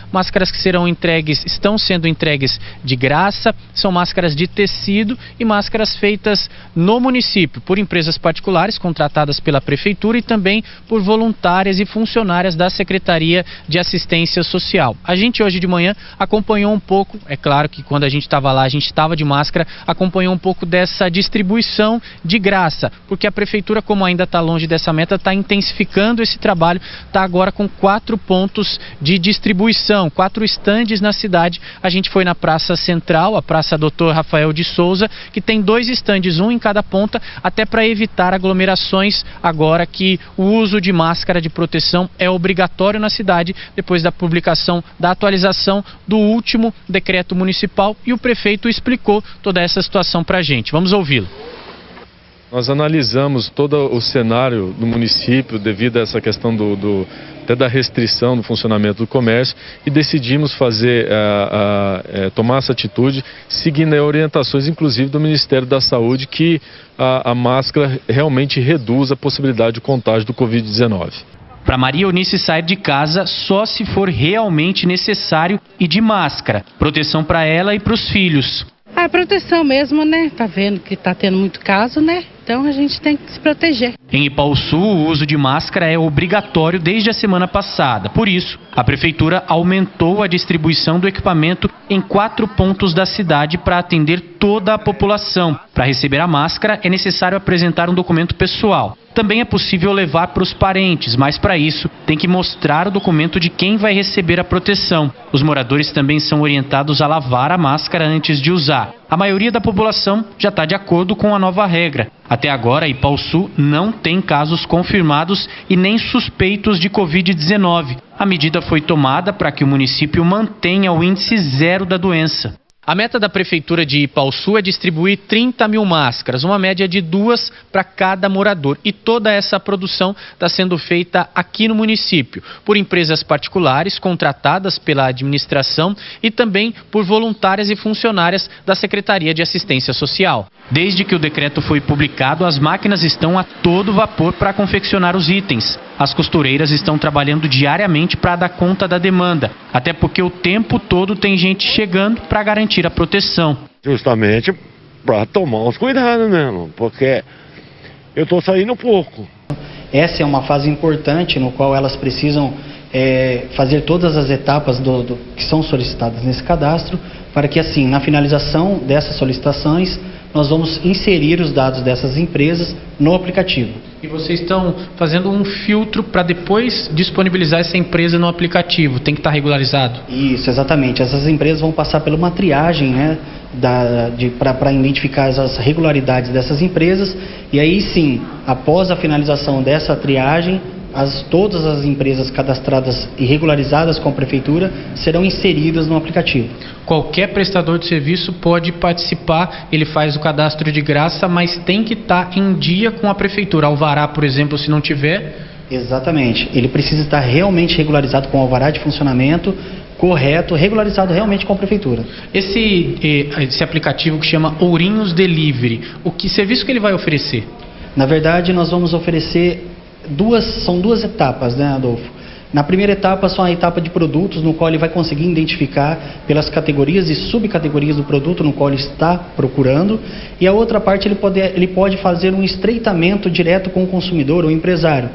[SPEAKER 2] que serão entregues, estão sendo entregues de graça, são máscaras de tecido e máscaras feitas no município por empresas particulares contratadas pela prefeitura e também por voluntárias e funcionárias da Secretaria de Assistência Social. A gente hoje de manhã acompanhou um pouco, é claro que quando a gente estava lá a gente estava de máscara, acompanhou um pouco dessa distribuição de graça, porque a prefeitura, como ainda está longe dessa meta, está intensificando esse trabalho, está agora com 4 pontos de distribuição, 4 estandes na cidade. A gente foi na Praça Central, a Praça Dr. Rafael de Souza, que tem 2 estandes, um em cada ponta, até para evitar aglomerações, agora que o uso de máscara de proteção é obrigatório na cidade, depois da publicação da atualização do último decreto municipal, e o prefeito explicou toda essa situação para a gente. Vamos ouvi-lo.
[SPEAKER 5] Nós analisamos todo o cenário do município devido a essa questão até da restrição do funcionamento do comércio e decidimos tomar essa atitude seguindo orientações inclusive do Ministério da Saúde, que a máscara realmente reduz a possibilidade de contágio do Covid-19.
[SPEAKER 13] Para Maria Eunice sair de casa só se for realmente necessário e de máscara. Proteção para ela e para os filhos.
[SPEAKER 18] A proteção mesmo, né? Tá vendo que tá tendo muito caso, né? Então a gente tem que se proteger.
[SPEAKER 13] Em Ipauçu, o uso de máscara é obrigatório desde a semana passada. Por isso, a prefeitura aumentou a distribuição do equipamento em 4 pontos da cidade para atender toda a população. Para receber a máscara, é necessário apresentar um documento pessoal. Também é possível levar para os parentes, mas para isso tem que mostrar o documento de quem vai receber a proteção. Os moradores também são orientados a lavar a máscara antes de usar. A maioria da população já está de acordo com a nova regra. Até agora, Ipauçu não tem casos confirmados e nem suspeitos de Covid-19. A medida foi tomada para que o município mantenha o índice 0 da doença.
[SPEAKER 2] A meta da prefeitura de Ipauçu é distribuir 30.000 máscaras, uma média de 2 para cada morador. E toda essa produção está sendo feita aqui no município, por empresas particulares contratadas pela administração e também por voluntárias e funcionárias da Secretaria de Assistência Social. Desde que o decreto foi publicado, as máquinas estão a todo vapor para confeccionar os itens. As costureiras estão trabalhando diariamente para dar conta da demanda, até porque o tempo todo tem gente chegando para garantir a proteção.
[SPEAKER 19] Justamente para tomar os cuidados mesmo, porque eu estou saindo pouco.
[SPEAKER 20] Essa é uma fase importante no qual elas precisam fazer todas as etapas que são solicitadas nesse cadastro, para que assim, na finalização dessas solicitações, nós vamos inserir os dados dessas empresas no aplicativo.
[SPEAKER 2] E vocês estão fazendo um filtro para depois disponibilizar essa empresa no aplicativo, tem que estar regularizado?
[SPEAKER 20] Isso, exatamente. Essas empresas vão passar por uma triagem, né, para identificar as regularidades dessas empresas, e aí sim, após a finalização dessa triagem, todas as empresas cadastradas e regularizadas com a prefeitura serão inseridas no aplicativo.
[SPEAKER 2] Qualquer prestador de serviço pode participar, ele faz o cadastro de graça, mas tem que estar em dia com a prefeitura. Alvará, por exemplo, se não tiver...
[SPEAKER 20] Exatamente, ele precisa estar realmente regularizado com o alvará de funcionamento, correto, regularizado realmente com a prefeitura.
[SPEAKER 2] Esse aplicativo que chama Ourinhos Delivery, que serviço que ele vai oferecer?
[SPEAKER 20] Na verdade, nós vamos oferecer são duas etapas, né, Adolfo? Na primeira etapa, são a etapa de produtos, no qual ele vai conseguir identificar pelas categorias e subcategorias do produto no qual ele está procurando, e a outra parte ele pode fazer um estreitamento direto com o consumidor ou empresário.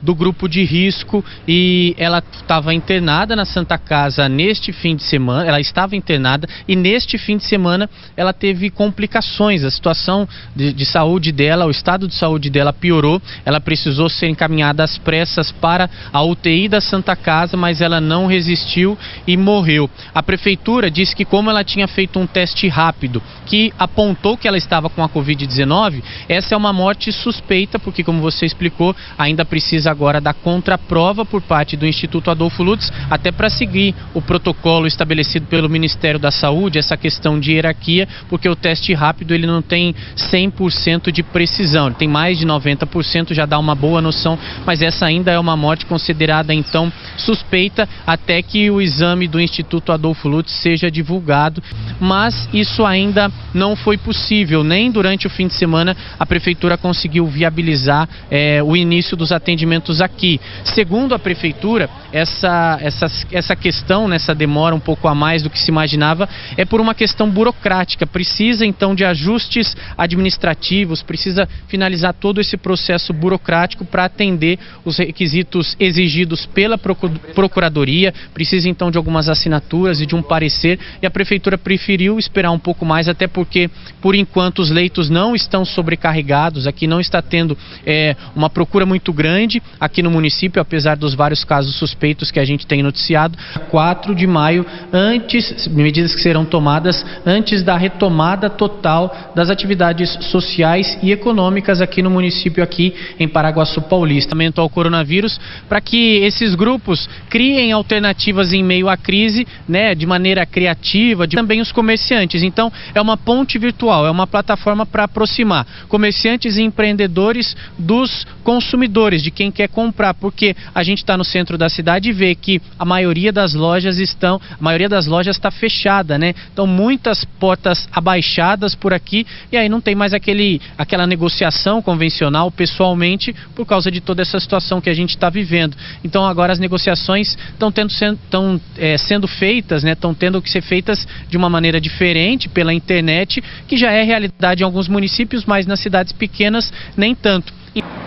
[SPEAKER 2] do grupo de risco e ela estava internada na Santa Casa neste fim de semana. Ela estava internada e neste fim de semana ela teve complicações. A situação de saúde dela, o estado de saúde dela piorou. Ela precisou ser encaminhada às pressas para a UTI da Santa Casa, mas ela não resistiu e morreu. A prefeitura disse que, como ela tinha feito um teste rápido que apontou que ela estava com a Covid-19, essa é uma morte suspeita, porque, como você explicou, ainda precisa agora da contraprova por parte do Instituto Adolfo Lutz, até para seguir o protocolo estabelecido pelo Ministério da Saúde, essa questão de hierarquia, porque o teste rápido ele não tem 100% de precisão, ele tem mais de 90%, já dá uma boa noção, mas essa ainda é uma morte considerada então suspeita até que o exame do Instituto Adolfo Lutz seja divulgado, mas isso ainda não foi possível, nem durante o fim de semana a prefeitura conseguiu viabilizar o início dos atendimentos aqui. Segundo a prefeitura, essa questão, nessa demora um pouco a mais do que se imaginava, é por uma questão burocrática, precisa então de ajustes administrativos, precisa finalizar todo esse processo burocrático para atender os requisitos exigidos pela Procuradoria, precisa então de algumas assinaturas e de um parecer, e a prefeitura preferiu esperar um pouco mais, até porque por enquanto os leitos não estão sobrecarregados, aqui não está tendo uma procura muito grande aqui no município, apesar dos vários casos suspeitos que a gente tem noticiado. 4 de maio, medidas que serão tomadas antes da retomada total das atividades sociais e econômicas aqui no município, aqui em Paraguaçu Paulista. Ao coronavírus, para que esses grupos criem alternativas em meio à crise, né, de maneira criativa, também os comerciantes. Então, é uma ponte virtual, é uma plataforma para aproximar comerciantes e empreendedores dos consumidores, de quem quer comprar, porque a gente está no centro da cidade e vê que a maioria das lojas está fechada, né? Então, muitas portas abaixadas por aqui, e aí não tem mais aquela negociação convencional pessoalmente, por causa de toda essa situação que a gente está vivendo. Então, agora as negociações estão sendo feitas, né? Estão tendo que ser feitas de uma maneira diferente pela internet, que já é realidade em alguns municípios, mas nas cidades pequenas nem tanto.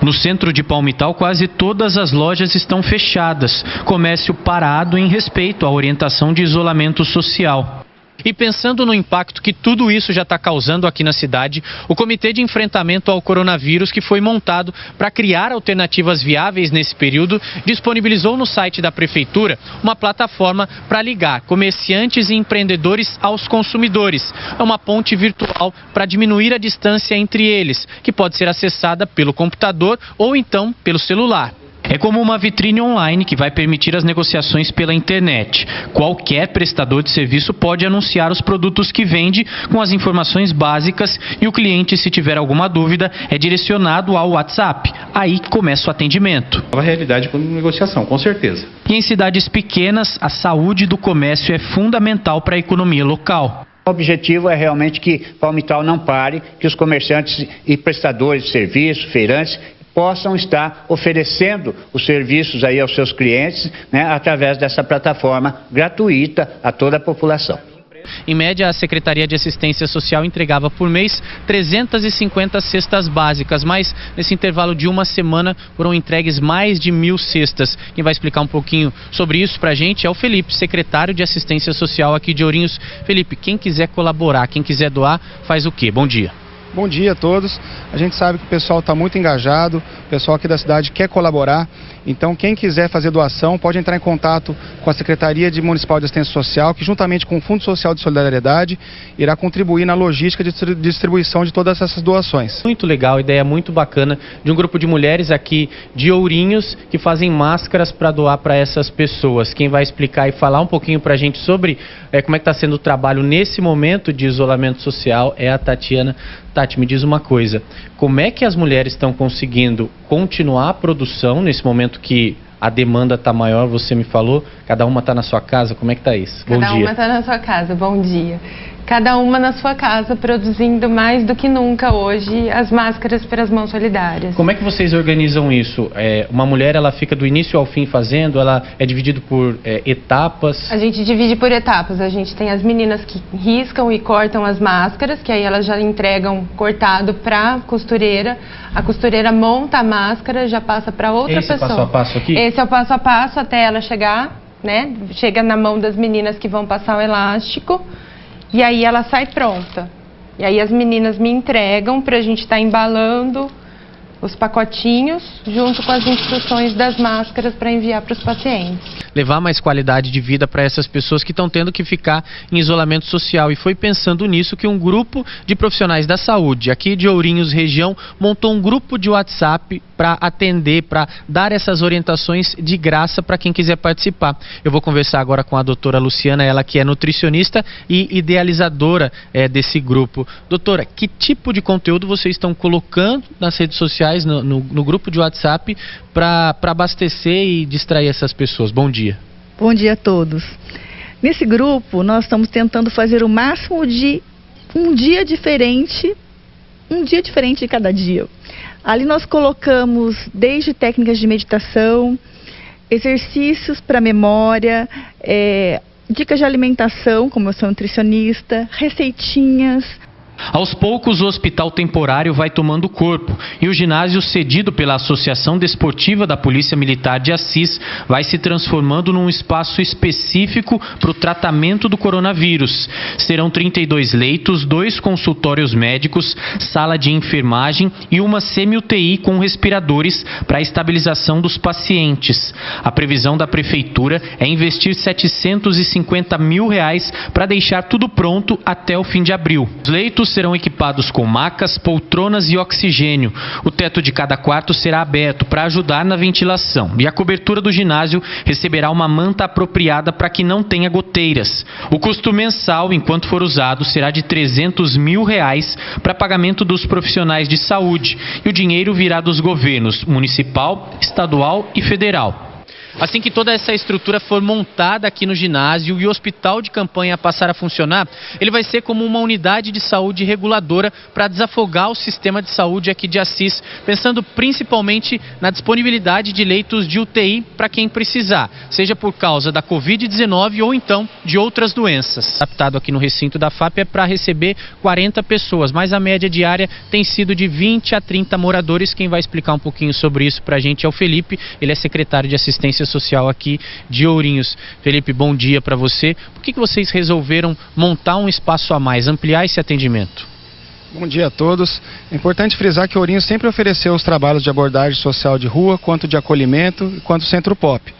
[SPEAKER 13] No centro de Palmital, quase todas as lojas estão fechadas, comércio parado em respeito à orientação de isolamento social.
[SPEAKER 2] E pensando no impacto que tudo isso já está causando aqui na cidade, o Comitê de Enfrentamento ao Coronavírus, que foi montado para criar alternativas viáveis nesse período, disponibilizou no site da Prefeitura uma plataforma para ligar comerciantes e empreendedores aos consumidores. É uma ponte virtual para diminuir a distância entre eles, que pode ser acessada pelo computador ou então pelo celular.
[SPEAKER 13] É como uma vitrine online que vai permitir as negociações pela internet. Qualquer prestador de serviço pode anunciar os produtos que vende com as informações básicas e o cliente, se tiver alguma dúvida, é direcionado ao WhatsApp. Aí começa o atendimento.
[SPEAKER 1] A realidade com negociação, com certeza.
[SPEAKER 13] E em cidades pequenas, a saúde do comércio é fundamental para a economia local.
[SPEAKER 21] O objetivo é realmente que Palmital não pare, que os comerciantes e prestadores de serviços, feirantes, possam estar oferecendo os serviços aí aos seus clientes, né, através dessa plataforma gratuita a toda a população.
[SPEAKER 2] Em média, a Secretaria de Assistência Social entregava por mês 350 cestas básicas, mas nesse intervalo de uma semana foram entregues mais de 1.000 cestas. Quem vai explicar um pouquinho sobre isso pra gente é o Felipe, secretário de Assistência Social aqui de Ourinhos. Felipe, quem quiser colaborar, quem quiser doar, faz o quê? Bom dia.
[SPEAKER 22] Bom dia a todos. A gente sabe que o pessoal está muito engajado, o pessoal aqui da cidade quer colaborar. Então, quem quiser fazer doação pode entrar em contato com a Secretaria Municipal de Assistência Social, que juntamente com o Fundo Social de Solidariedade irá contribuir na logística de distribuição de todas essas doações.
[SPEAKER 2] Muito legal, ideia muito bacana de um grupo de mulheres aqui de Ourinhos que fazem máscaras para doar para essas pessoas. Quem vai explicar e falar um pouquinho para a gente sobre como é que está sendo o trabalho nesse momento de isolamento social é a Tatiana. Tati, me diz uma coisa, como é que as mulheres estão conseguindo continuar a produção nesse momento que a demanda está maior, você me falou, cada uma está na sua casa, como é que está isso? Bom dia.
[SPEAKER 23] Cada uma está na sua casa, bom dia.
[SPEAKER 3] cada uma na sua casa, produzindo mais do que nunca hoje as máscaras para as mãos solidárias.
[SPEAKER 2] Como é que vocês organizam isso? Uma mulher, ela fica do início ao fim fazendo, ela é dividida por etapas?
[SPEAKER 3] A gente divide por etapas. A gente tem as meninas que riscam e cortam as máscaras, que aí elas já entregam cortado para a costureira monta a máscara, já passa para outra pessoa.
[SPEAKER 2] Esse passo a passo aqui?
[SPEAKER 3] Esse é o passo a passo até ela chegar, né? Chega na mão das meninas que vão passar o elástico e aí ela sai pronta. E aí as meninas me entregam para a gente estar embalando os pacotinhos junto com as instruções das máscaras para enviar para os pacientes.
[SPEAKER 2] Levar mais qualidade de vida para essas pessoas que estão tendo que ficar em isolamento social. E foi pensando nisso que um grupo de profissionais da saúde aqui de Ourinhos região montou um grupo de WhatsApp para atender, para dar essas orientações de graça para quem quiser participar. Eu vou conversar agora com a doutora Luciana, ela que é nutricionista e idealizadora desse grupo. Doutora, que tipo de conteúdo vocês estão colocando nas redes sociais, no grupo de WhatsApp, para abastecer e distrair essas pessoas? Bom dia.
[SPEAKER 4] Bom dia a todos. Nesse grupo, nós estamos tentando fazer o máximo de um dia diferente de cada dia. Ali nós colocamos desde técnicas de meditação, exercícios para memória, dicas de alimentação, como eu sou nutricionista, receitinhas.
[SPEAKER 13] Aos poucos, o hospital temporário vai tomando corpo e o ginásio cedido pela Associação Desportiva da Polícia Militar de Assis vai se transformando num espaço específico para o tratamento do coronavírus. Serão 32 leitos, 2 consultórios médicos, sala de enfermagem e uma semi-UTI com respiradores para a estabilização dos pacientes. A previsão da Prefeitura é investir R$750 mil para deixar tudo pronto até o fim de abril. Os leitos serão equipados com macas, poltronas e oxigênio. O teto de cada quarto será aberto para ajudar na ventilação. E a cobertura do ginásio receberá uma manta apropriada para que não tenha goteiras. O custo mensal, enquanto for usado, será de R$300 mil para pagamento dos profissionais de saúde. E o dinheiro virá dos governos municipal, estadual e federal.
[SPEAKER 2] Assim que toda essa estrutura for montada aqui no ginásio e o hospital de campanha passar a funcionar, ele vai ser como uma unidade de saúde reguladora para desafogar o sistema de saúde aqui de Assis, pensando principalmente na disponibilidade de leitos de UTI para quem precisar, seja por causa da Covid-19 ou então de outras doenças. Adaptado aqui no recinto da FAP é para receber 40 pessoas, mas a média diária tem sido de 20 a 30 moradores. Quem vai explicar um pouquinho sobre isso para a gente é o Felipe, ele é secretário de Assistência Social aqui de Ourinhos. Felipe, bom dia para você. Por que vocês resolveram montar um espaço a mais, ampliar esse atendimento?
[SPEAKER 22] Bom dia a todos. É importante frisar que Ourinhos sempre ofereceu os trabalhos de abordagem social de rua, quanto de acolhimento, quanto centro pop.